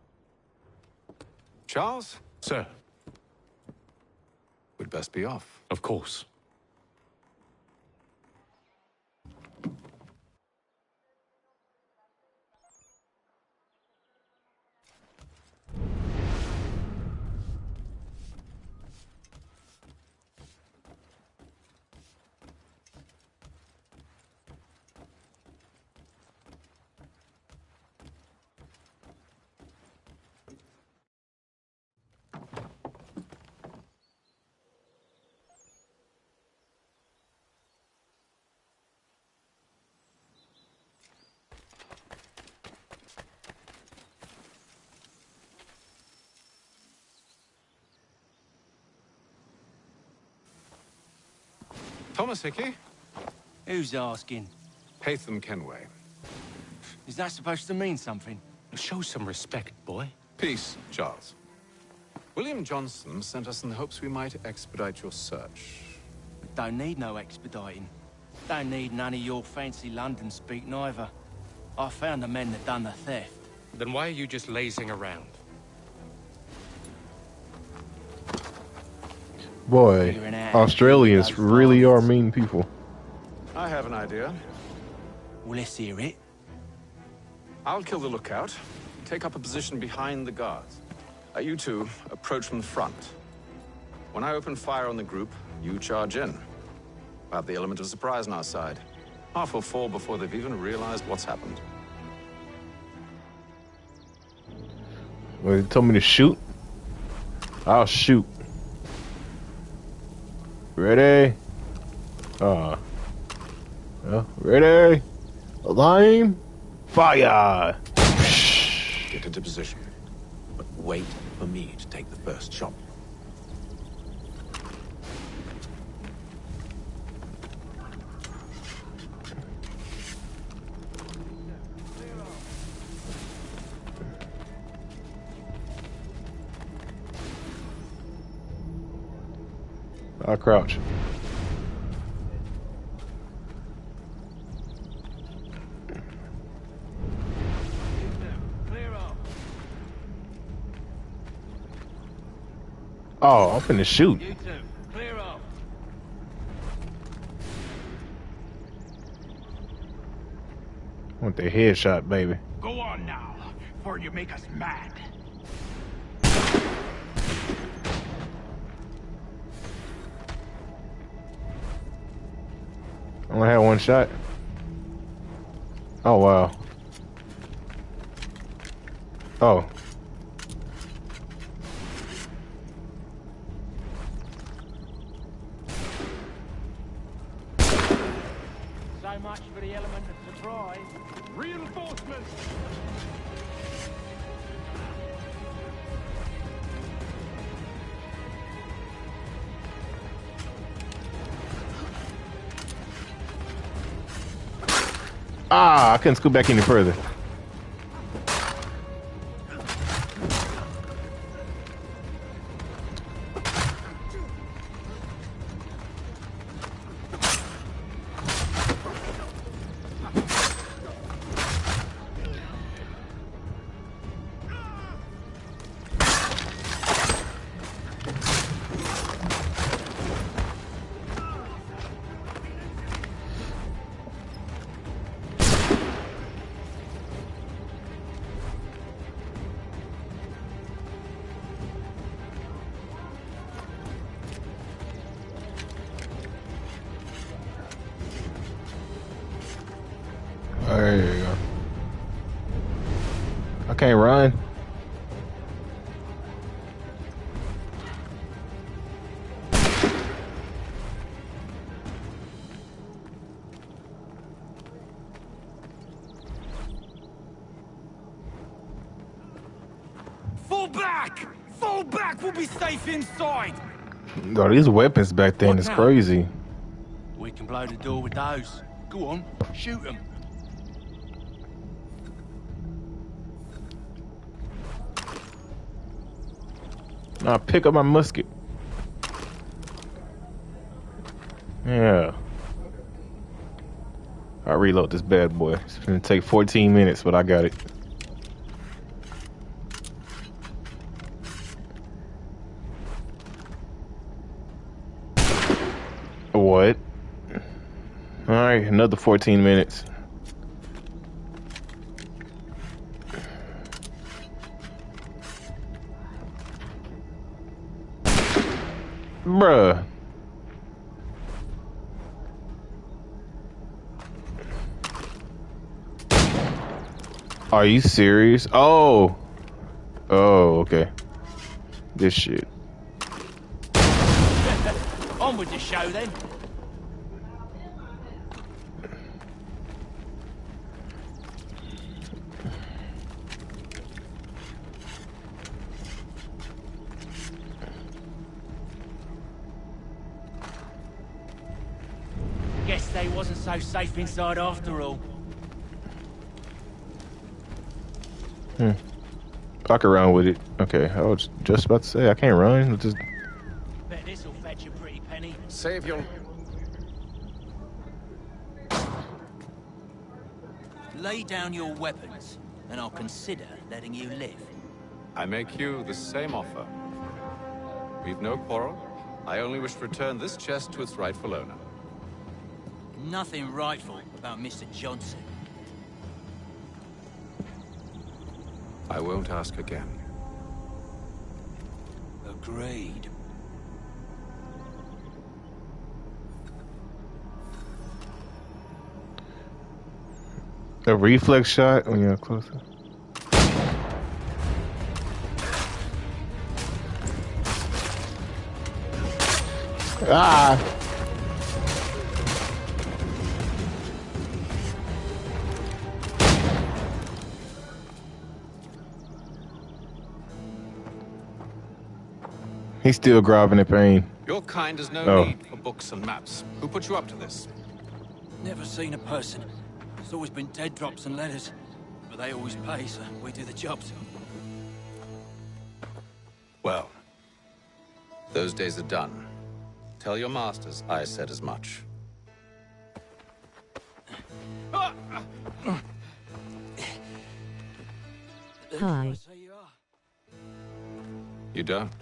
Charles? Sir. We'd best be off. Of course. Thomas Hickey? Who's asking? Haytham Kenway. Is that supposed to mean something? Show some respect, boy. Peace, Charles. William Johnson sent us in the hopes we might expedite your search. Don't need no expediting. Don't need none of your fancy London speak neither. I found the men that done the theft. Then why are you just lazing around? Boy, Australians really are mean people. I have an idea. Well, let's hear it. I'll kill the lookout, take up a position behind the guards. You two approach from the front. When I open fire on the group, you charge in. We'll have the element of surprise on our side. Half will fall before they've even realized what's happened. Well, you told me to shoot? I'll shoot. Ready? Well, ready? Aim. Fire! Get into position. But wait for me to take the first shot. I'll crouch. Oh, I'm finna shoot. You two, clear off. I want the headshot, baby. Go on now, before you make us mad. I only had one shot. Oh, wow. Oh. So much for the element of surprise. Reinforcements! Ah, I couldn't scoot back any further. There you go. I can't run. Fall back! Fall back! We'll be safe inside! Oh, these weapons back then What is now? crazy. We can blow the door with those. Go on, shoot them. Now pick up my musket. Yeah. I'll reload this bad boy. It's gonna take 14 minutes, but I got it. What? Alright, another 14 minutes. Bruh. Are you serious? Oh. Oh, okay. This shit. On with the show then. Guess they wasn't so safe inside after all. Fuck around with it. Okay, I was just about to say I can't run. Just Bet this'll fetch a pretty penny. Save your... Lay down your weapons, and I'll consider letting you live. I make you the same offer. We've no quarrel. I only wish to return this chest to its rightful owner. Nothing rightful about Mr. Johnson. I won't ask again. Agreed. a reflex shot when you're closer. Ah! He's still grabbing in pain. Your kind has no Oh. need for books and maps. Who put you up to this? Never seen a person. There's always been dead drops and letters. But they always pay, so we do the jobs. Well, those days are done. Tell your masters I said as much. Hi. You don't?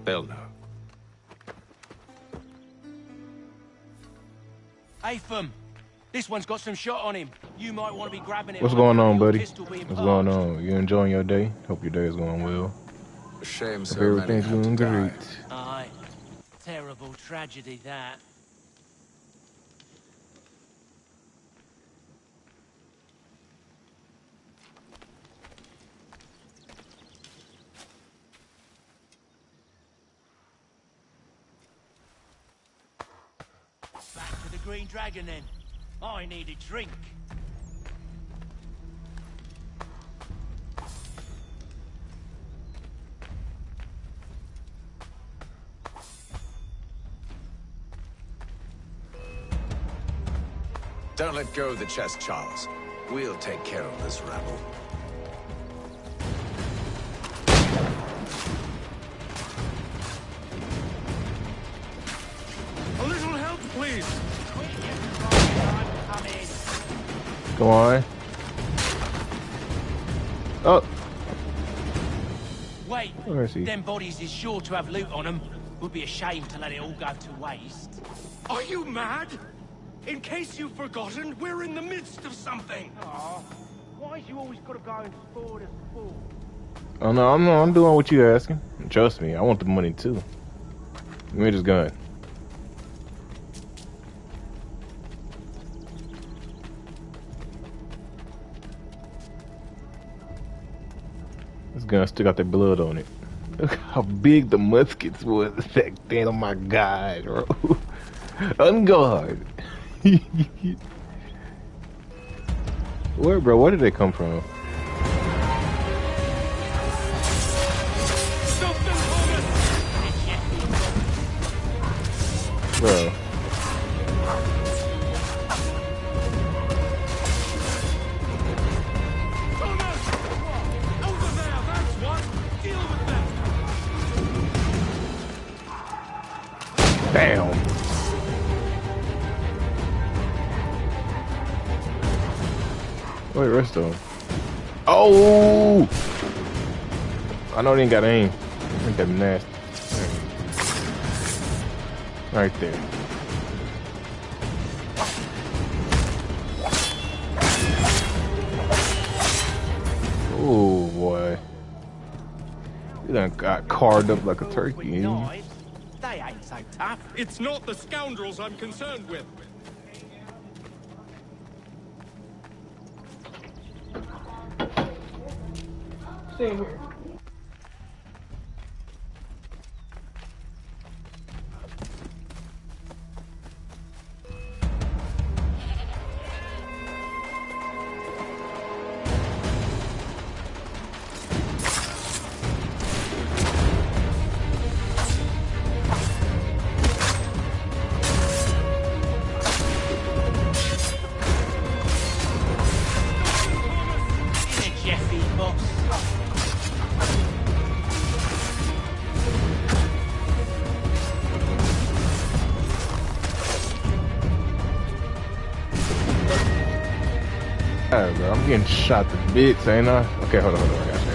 They'll know. Atham, this one's got some shot on him. You might want to be grabbing it. What's going on, buddy? What's going on? You enjoying your day? Hope your day is going well. A shame so Everything's many going had to die. great. Aye. Terrible tragedy, that. Back to the Green Dragon, then. I need a drink. Don't let go of the chest, Charles. We'll take care of this rabble. A little help, please. Go on. Oh. Wait, Where is he? them bodies is sure to have loot on them. Would be a shame to let it all go to waste. Are you mad? In case you've forgotten, we're in the midst of something. Oh, why's you always got to go and spoil the sport? Oh no, I'm doing what you asking. Trust me, I want the money too. Give me this gun. This gun still got that blood on it. Look how big the muskets was back then. Oh my god, bro. On guard. Where, bro? Where did they come from? Bro. Damn. Wait, rest of them. Oh! I know they ain't got aim. I think that's nasty. Right there. Oh boy. You done got carved up like a turkey. They ain't so tough. It's not the scoundrels I'm concerned with. Stay here. Alright, bro, I'm getting shot to bits, ain't I? Okay, hold on, I got you.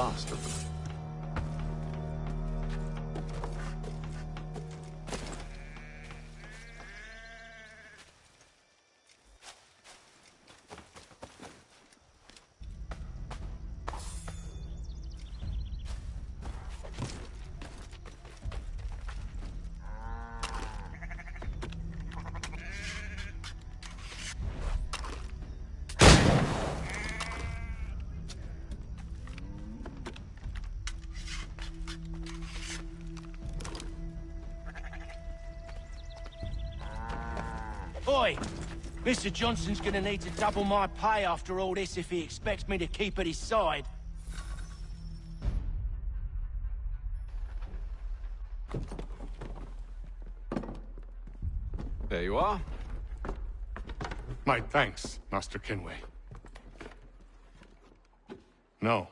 last of them. Oi! Mr. Johnson's gonna need to double my pay after all this if he expects me to keep at his side. There you are. My thanks, Master Kenway. Now,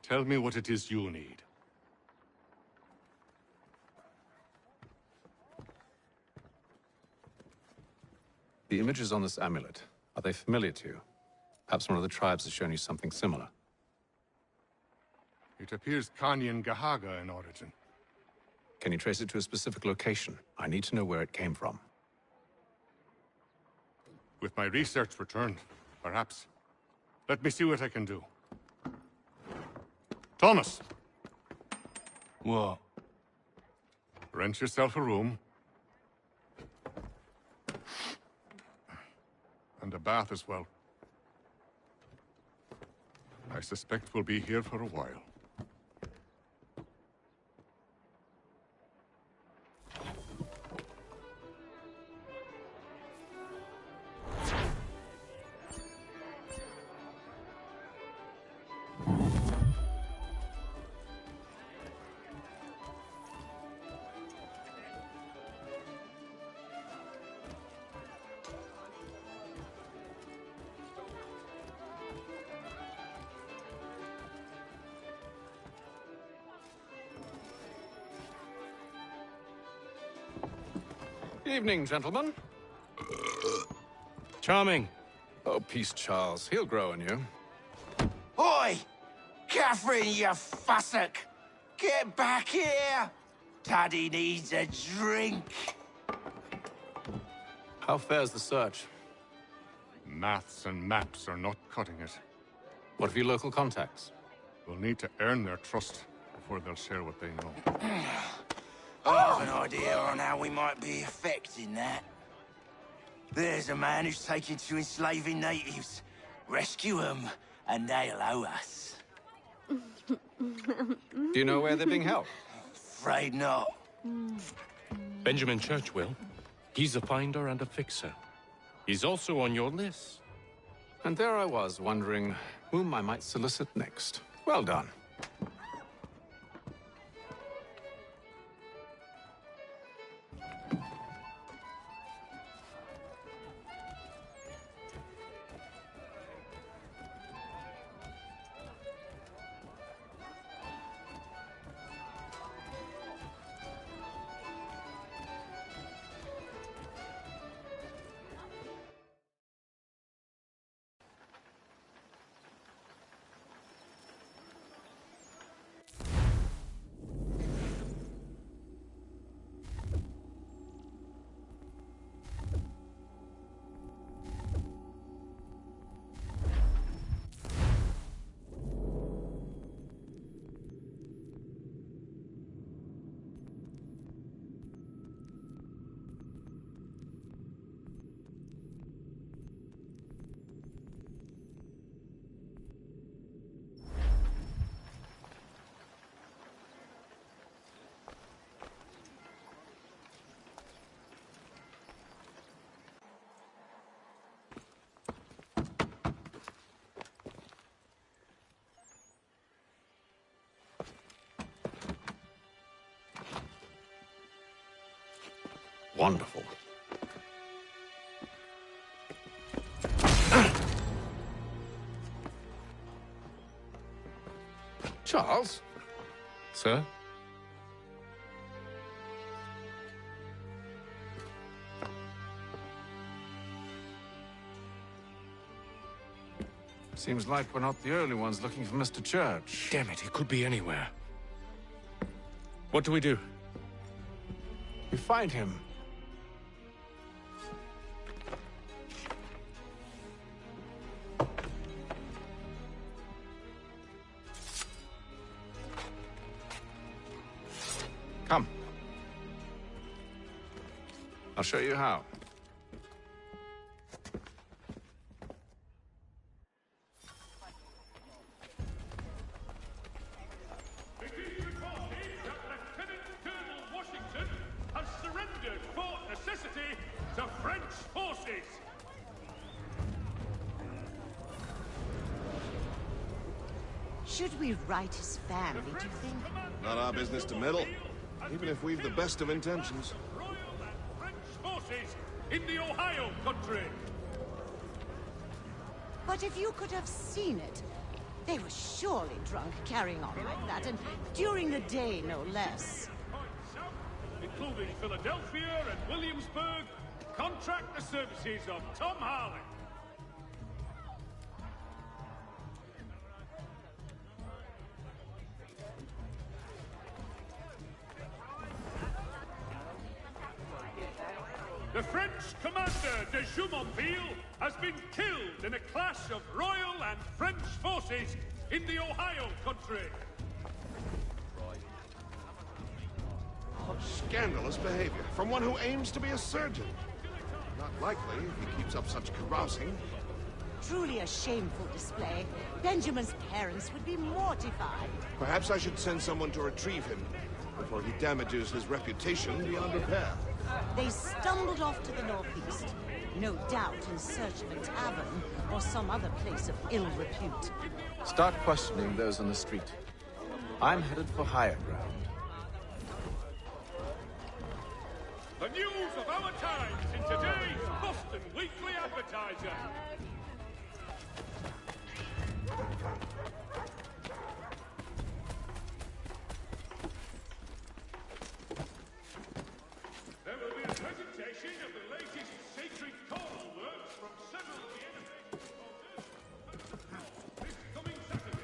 tell me what it is you need. The images on this amulet, are they familiar to you? Perhaps one of the tribes has shown you something similar. It appears Kanyan Gahaga in origin. Can you trace it to a specific location? I need to know where it came from. With my research returned, perhaps. Let me see what I can do. Thomas! What? Rent yourself a room. And a bath as well. I suspect we'll be here for a while. Evening, gentlemen. Charming. Oh, peace, Charles. He'll grow on you. Oi! Catherine, you fussock! Get back here! Daddy needs a drink. How fares the search? Maths and maps are not cutting it. What of your local contacts? We'll need to earn their trust before they'll share what they know. I have an idea on how we might be affecting that. There's a man who's taken to enslaving natives. Rescue them, and they'll owe us. Do you know where they're being held? Afraid not. Benjamin Church will. He's a finder and a fixer. He's also on your list. And there I was, wondering whom I might solicit next. Well done. Wonderful. Charles? Sir? Seems like we're not the only ones looking for Mr. Church. Damn it, he could be anywhere. What do we do? We find him. Come. I'll show you how. Should we write his family, do you think? Not our business to meddle, even if we've the best of intentions. Forces in the Ohio country. But if you could have seen it, they were surely drunk carrying on like that, and during the day, no less. Including Philadelphia and Williamsburg, contract the services of Tom Harley. The French commander de Jumonville has been killed in a clash of Royal and French forces in the Ohio country. What scandalous behavior from one who aims to be a surgeon. Not likely if he keeps up such carousing. Truly a shameful display. Benjamin's parents would be mortified. Perhaps I should send someone to retrieve him before he damages his reputation beyond repair. They stumbled off to the northeast, no doubt in search of a tavern or some other place of ill repute. Start questioning those on the street. I'm headed for higher ground. The news of our times in today's Boston Weekly Advertiser. There will be a presentation of the latest sacred choral works from several of the innovative composers this coming Saturday.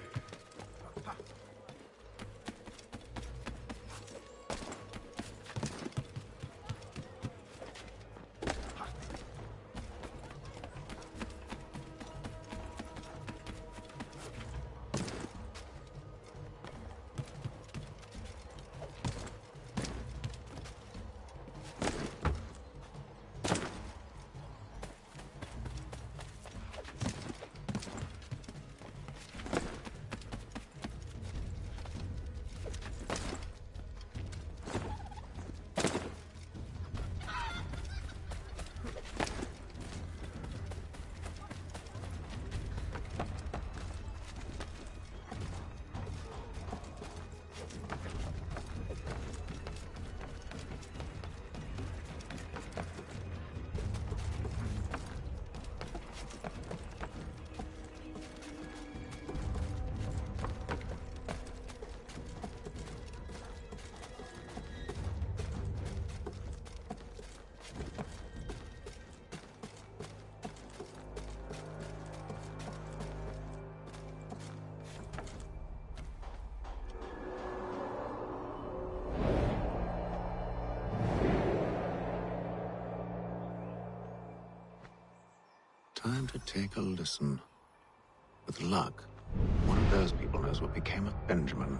Time to take a listen. With luck, one of those people knows what became of Benjamin.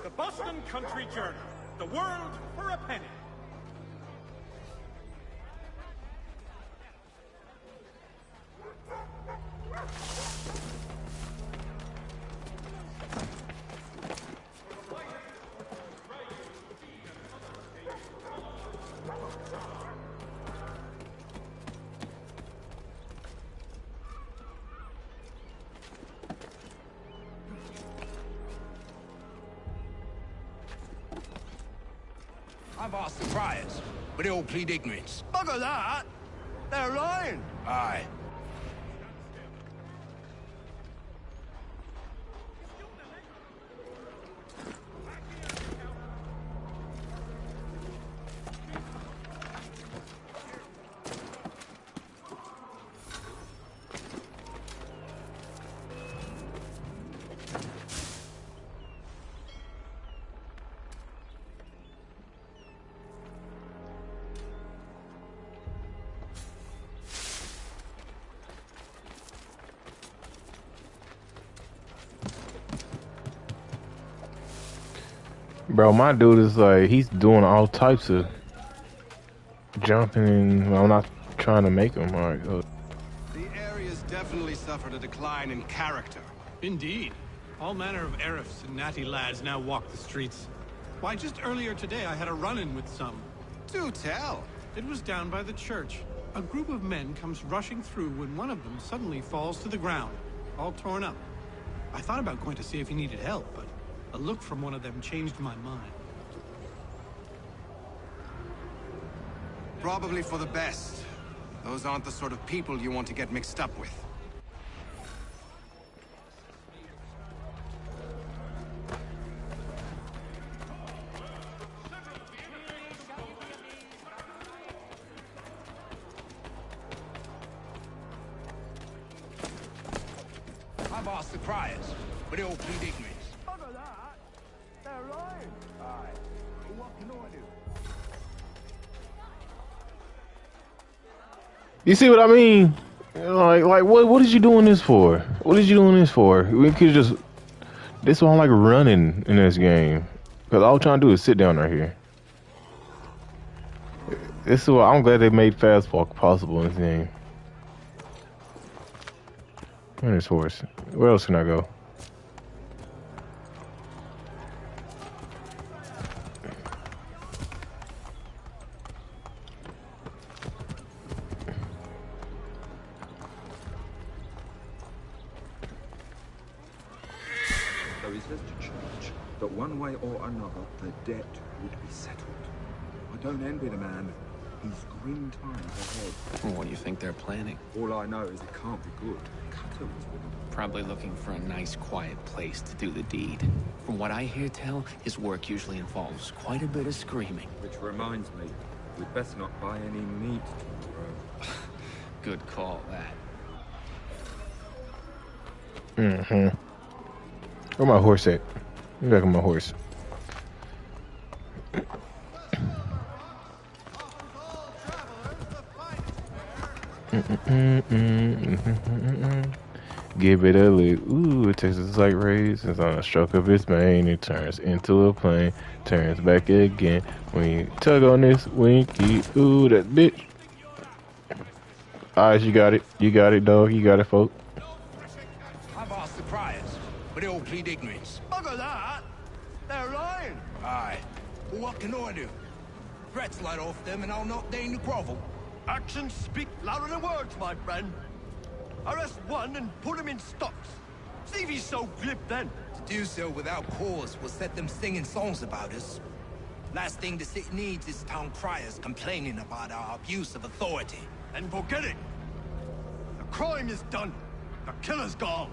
The Boston Country Journal. The world for a penny. I've asked the friars, but they all plead ignorance. Bugger that! They're lying! Aye. Bro, my dude is like, he's doing all types of jumping, and I'm not trying to make him. All right, The area's definitely suffered a decline in character. Indeed. All manner of Arifs and natty lads now walk the streets. Why, just earlier today I had a run-in with some. Do tell. It was down by the church. A group of men comes rushing through when one of them suddenly falls to the ground, all torn up. I thought about going to see if he needed help, but a look from one of them changed my mind. Probably for the best. Those aren't the sort of people you want to get mixed up with. I've asked the criers, but they all plead ignorance. Bugger that! They're lying! Aye. Well, what can I do? You see what I mean? Like what is you doing this for? What is you doing this for? We could just. This one like running in this game, because all I'm trying to do is sit down right here. This is why I'm glad they made fast walk possible in this game. Where's this horse? Where else can I go? So he says to church that one way or another the debt would be settled. I don't envy the man. He's grim times ahead. What do you think they're planning? All I know is it can't be good. Cutter was with him. Probably looking for a nice, quiet place to do the deed. From what I hear tell, his work usually involves quite a bit of screaming. Which reminds me, we'd best not buy any meat tomorrow. Good call, that. Mm-hmm. Where my horse at? Get back on my horse. Give it a lick. Ooh, it takes a slight raise. It's on a stroke of its mane. It turns into a plane. Turns back again. When you tug on this winky. Ooh, that bitch. Alright, you got it. You got it, dog. You got it, folk. I've asked the criers, but they all plead ignorance. Bugger that! They're lying! Aye. Well, what can I do? Threats light off them and I'll not deign to grovel. Actions speak louder than words, my friend. Arrest one and put him in stocks. See if he's so glib then. To do so without cause will set them singing songs about us. Last thing the city needs is town criers complaining about our abuse of authority. Then forget it. The crime is done. The killer's gone.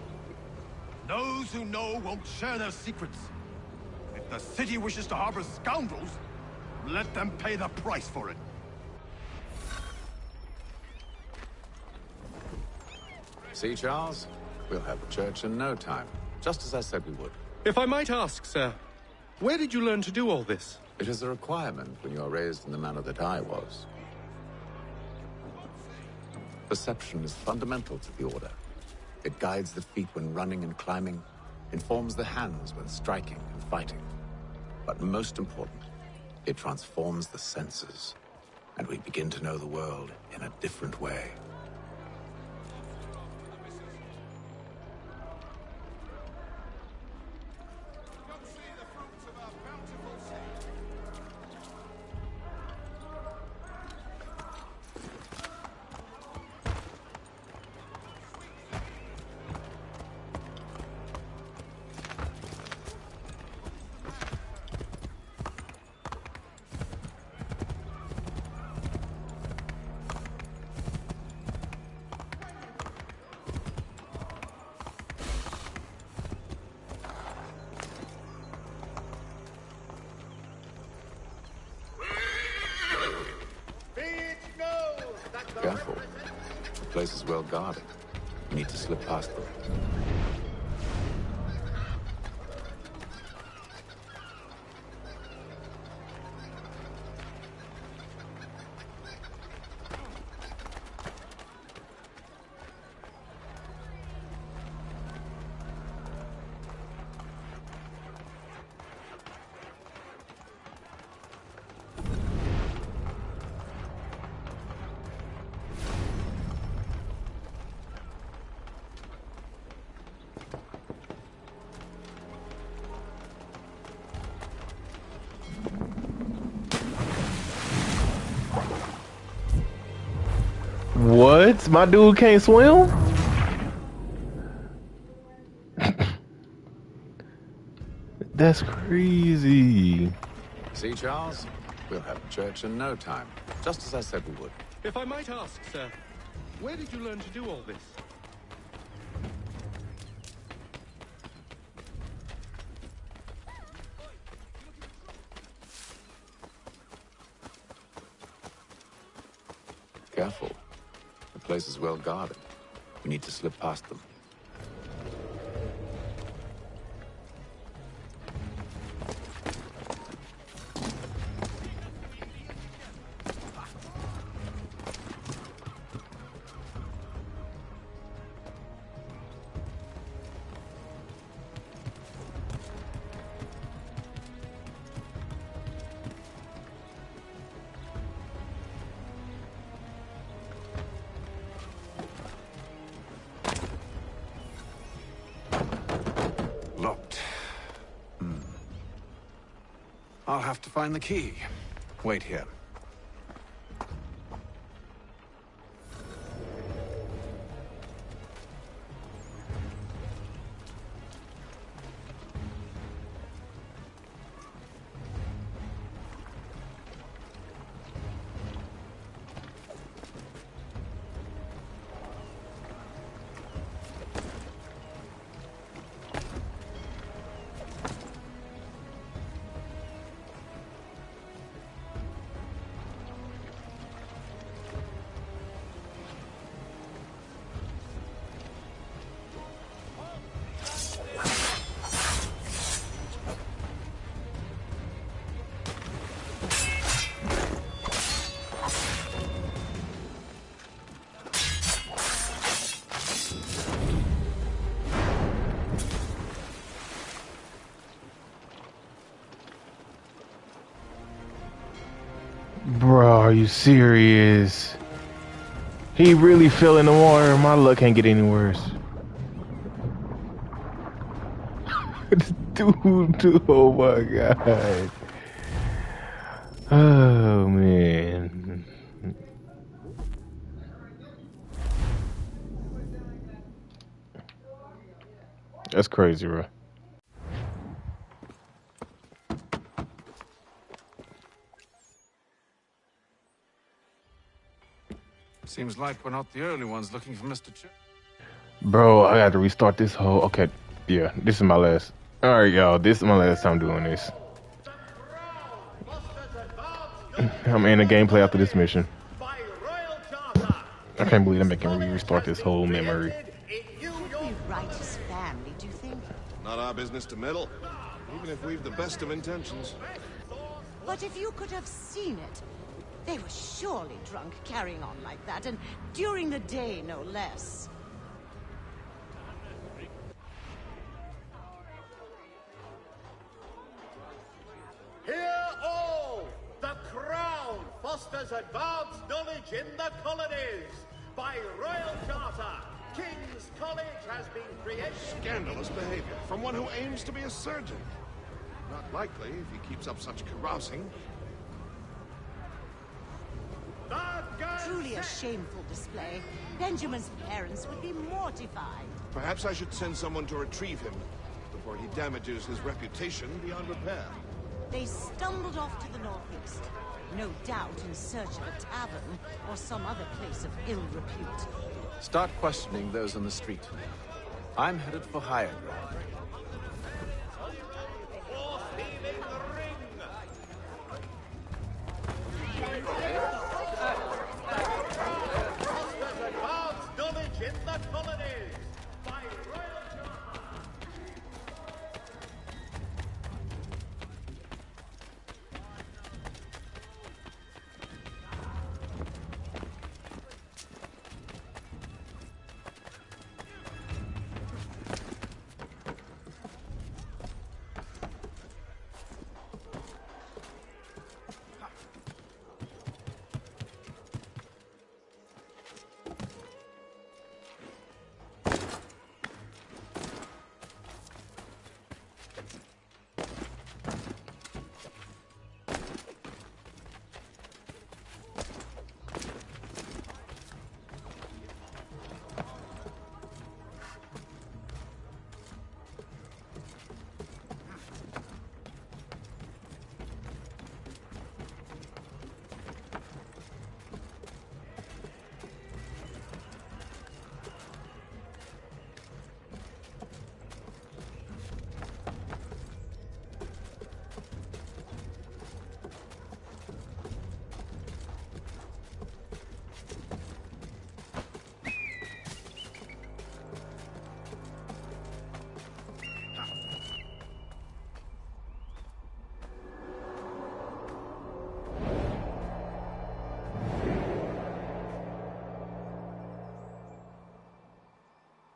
Those who know won't share their secrets. If the city wishes to harbor scoundrels, let them pay the price for it. See, Charles? We'll have the church in no time, just as I said we would. If I might ask, sir, where did you learn to do all this? It is a requirement when you are raised in the manner that I was. Perception is fundamental to the Order. It guides the feet when running and climbing, informs the hands when striking and fighting. But most important, it transforms the senses, and we begin to know the world in a different way. Careful. The place is well guarded. You need to slip past them. What? My dude can't swim? That's crazy. See, Charles? We'll have church in no time. Just as I said we would. If I might ask, sir, where did you learn to do all this? Careful. The place is well guarded. We need to slip past them. Locked. I'll have to find the key. Wait here. Bro, are you serious? He really fell in the water. My luck can't get any worse. Dude, oh my god. Oh man. That's crazy, bro. Seems like we're not the only ones looking for Mr. Church. Bro, I got to restart this whole... Okay, yeah, this is my last... Alright, y'all, this is my last time doing this. I'm in the gameplay after this mission. I can't believe I'm making me restart this whole memory. Should we write his family, do you think? Not our business to meddle, even if we've the best of intentions. But if you could have seen it, they were surely drunk carrying on like that, and during the day, no less. Hear all! The Crown fosters advanced knowledge in the colonies. By royal charter, King's College has been created... Scandalous behavior from one who aims to be a surgeon. Not likely if he keeps up such carousing. Truly a shameful display. Benjamin's parents would be mortified. Perhaps I should send someone to retrieve him before he damages his reputation beyond repair. They stumbled off to the northeast, no doubt in search of a tavern or some other place of ill repute. Start questioning those on the street. I'm headed for higher ground. Advanced knowledge in the colonies. By royal charter.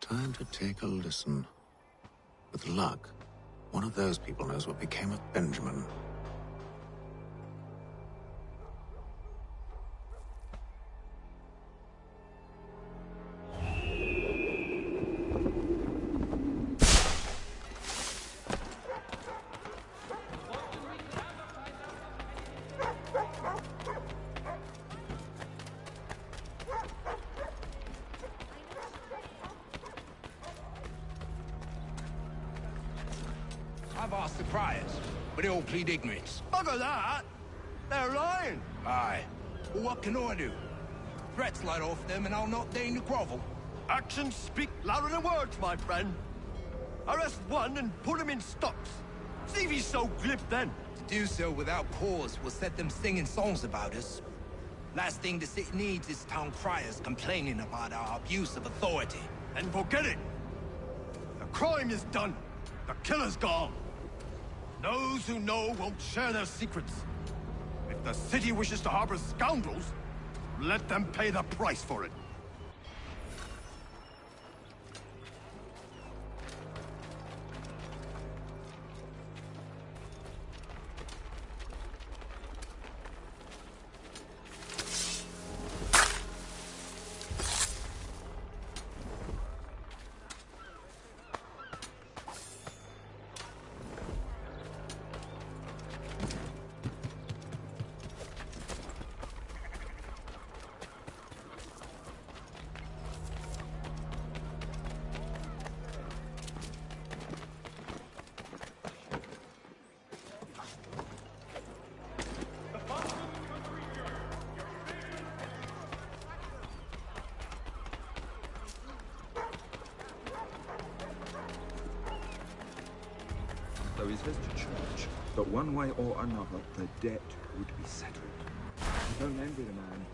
Time to take a listen. With luck, one of those people knows what became of Benjamin. I've asked the criers, but they all plead ignorance. Bugger that! They're lying! Aye. Well, what can I do? Threats light off them and I'll not deign to grovel. Actions speak louder than words, my friend. Arrest one and put him in stocks. See if he's so glib then. To do so without cause will set them singing songs about us. Last thing the city needs is town criers complaining about our abuse of authority. And forget it! The crime is done. The killer's gone. Those who know won't share their secrets. If the city wishes to harbor scoundrels, let them pay the price for it. So he says to church that one way or another the debt would be settled. I don't envy the man.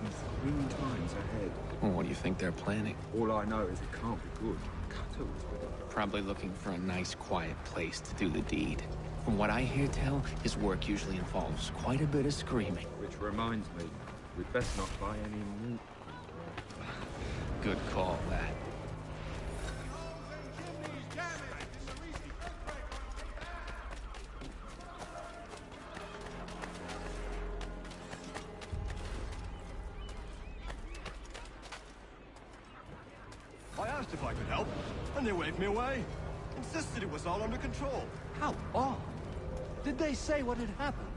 He's grim times ahead. Well, what do you think they're planning? All I know is it can't be good. Cutter was with him. Probably looking for a nice, quiet place to do the deed. From what I hear tell, his work usually involves quite a bit of screaming. Which reminds me, we'd best not buy any meat. Good call, that. I asked if I could help, and they waved me away. Insisted it was all under control. How odd. Did they say what had happened?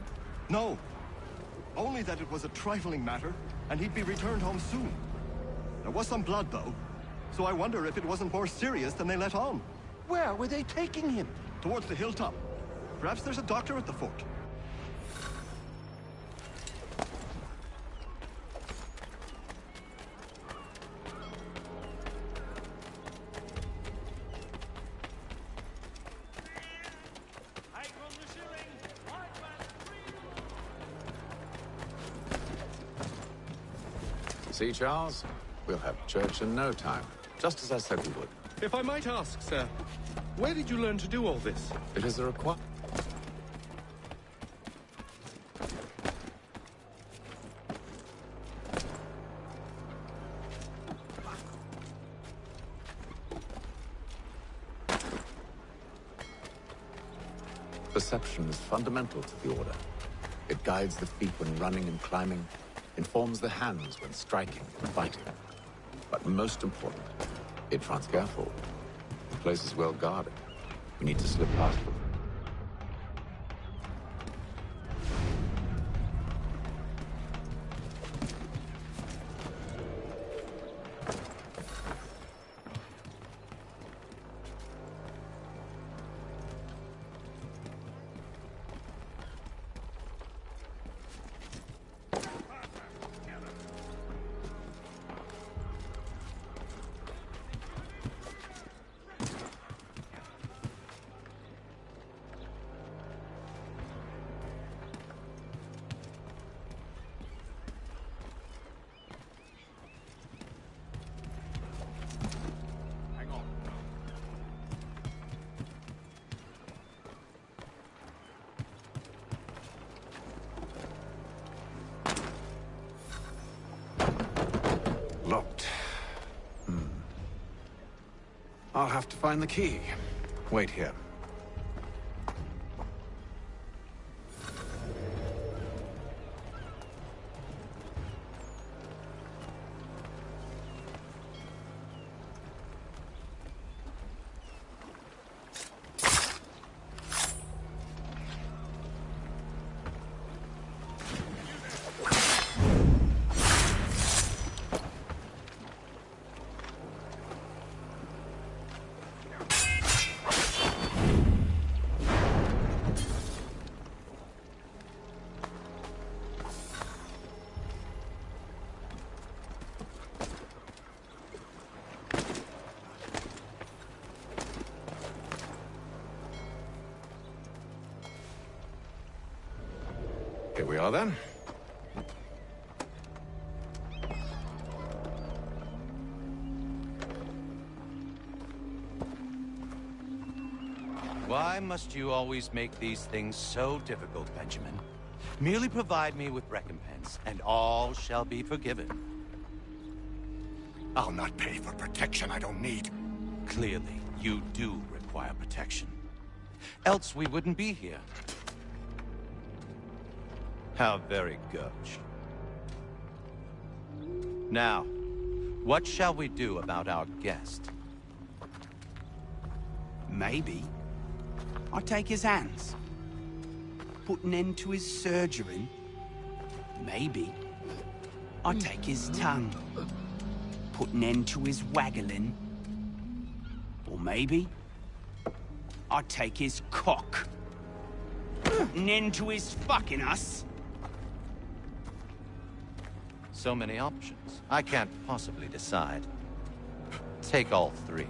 No. Only that it was a trifling matter, and he'd be returned home soon. There was some blood, though, so I wonder if it wasn't more serious than they let on. Where were they taking him? Towards the hilltop. Perhaps there's a doctor at the fort. See, Charles? We'll have church in no time, just as I said we would. If I might ask, sir, where did you learn to do all this? It is a requirement. Perception is fundamental to the Order. It guides the feet when running and climbing, informs the hands when striking and fighting. But most important, it runs careful. The place is well guarded. We need to slip past them. I'll have to find the key. Wait here. Here we are, then. Why must you always make these things so difficult, Benjamin? Merely provide me with recompense, and all shall be forgiven. I'll not pay for protection I don't need. Clearly, you do require protection. Else we wouldn't be here. How very gauche. Now, what shall we do about our guest? Maybe I'll take his hands. Put an end to his surgery. Maybe I'll take his tongue. Put an end to his waggling. Or maybe I'll take his cock. Put an end to his fucking us. So many options. I can't possibly decide. Take all three.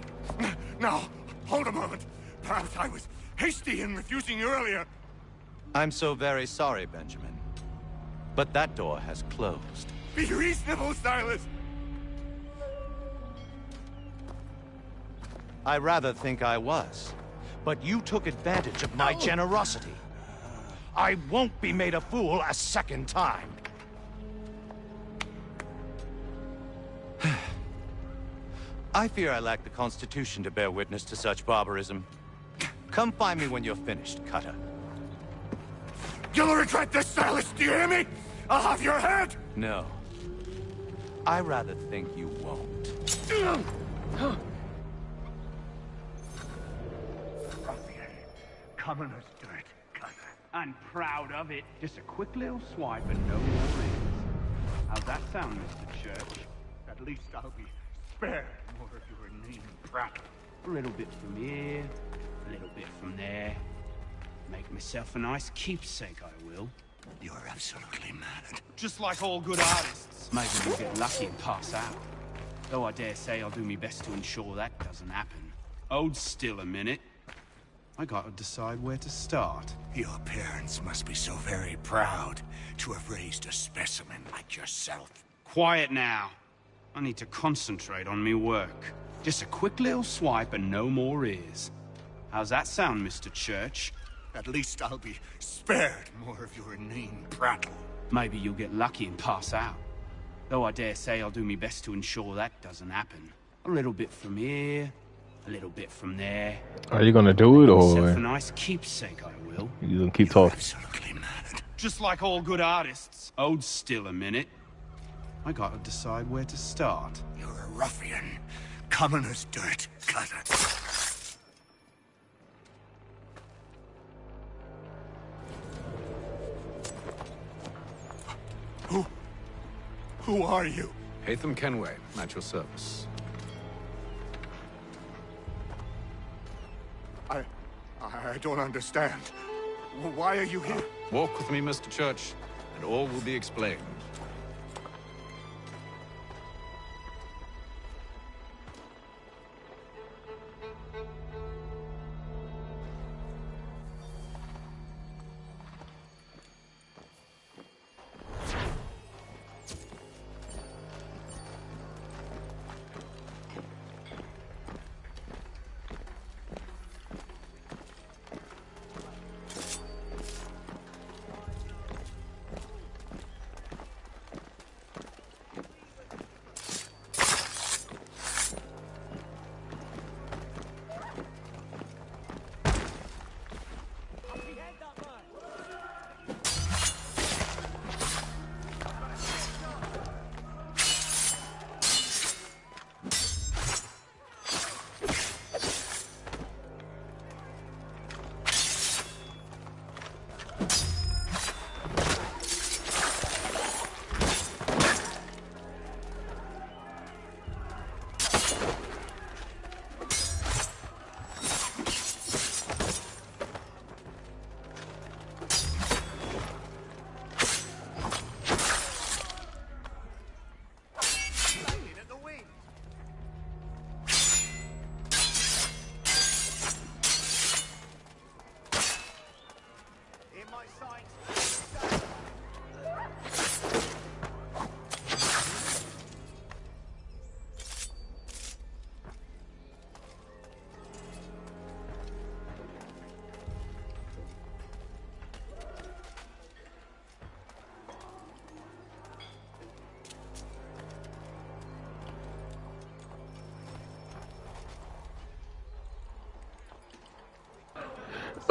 Now, hold a moment. Perhaps I was hasty in refusing you earlier. I'm so very sorry, Benjamin. But that door has closed. Be reasonable, Silas! I rather think I was. But you took advantage of my generosity. I won't be made a fool a second time. I fear I lack the constitution to bear witness to such barbarism. Come find me when you're finished, Cutter. You'll regret this, Silas, do you hear me? I'll have your head! No. I rather think you won't. Commoners do it, Cutter. I'm proud of it. Just a quick little swipe and no more rings. How's that sound, Mr. Church? At least I'll be spared more of your inane prattle. A little bit from here, a little bit from there. Make myself a nice keepsake, I will. You're absolutely mad. Just like all good artists. Maybe you'll get lucky and pass out. Though I dare say I'll do my best to ensure that doesn't happen. Hold still a minute. I gotta decide where to start. Your parents must be so very proud to have raised a specimen like yourself. Quiet now. I need to concentrate on me work. Just a quick little swipe and no more ears. How's that sound, Mr. Church? At least I'll be spared more of your inane prattle. Maybe you'll get lucky and pass out. Though I dare say I'll do my best to ensure that doesn't happen. A little bit from here, a little bit from there. Are you gonna do it, or Myself a nice keepsake, I will. you gonna keep talking? Absolutely mad. Just like all good artists. Hold still a minute. I gotta decide where to start. You're a ruffian. Commoners do it, Cutter. Who are you? Hatham Kenway, at your service. I don't understand. Why are you here? Walk with me, Mr. Church, and all will be explained.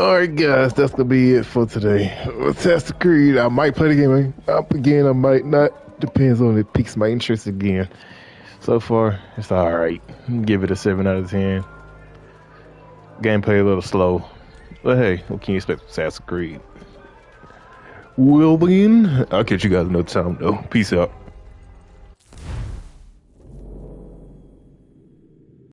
Alright guys, that's gonna be it for today. Assassin's Creed, I might play the game up again, I might not. Depends on if it piques my interest again. So far, it's alright. Give it a 7 out of 10. Gameplay a little slow. But hey, what can you expect from Assassin's Creed? Well then, I'll catch you guys another time though. Peace out.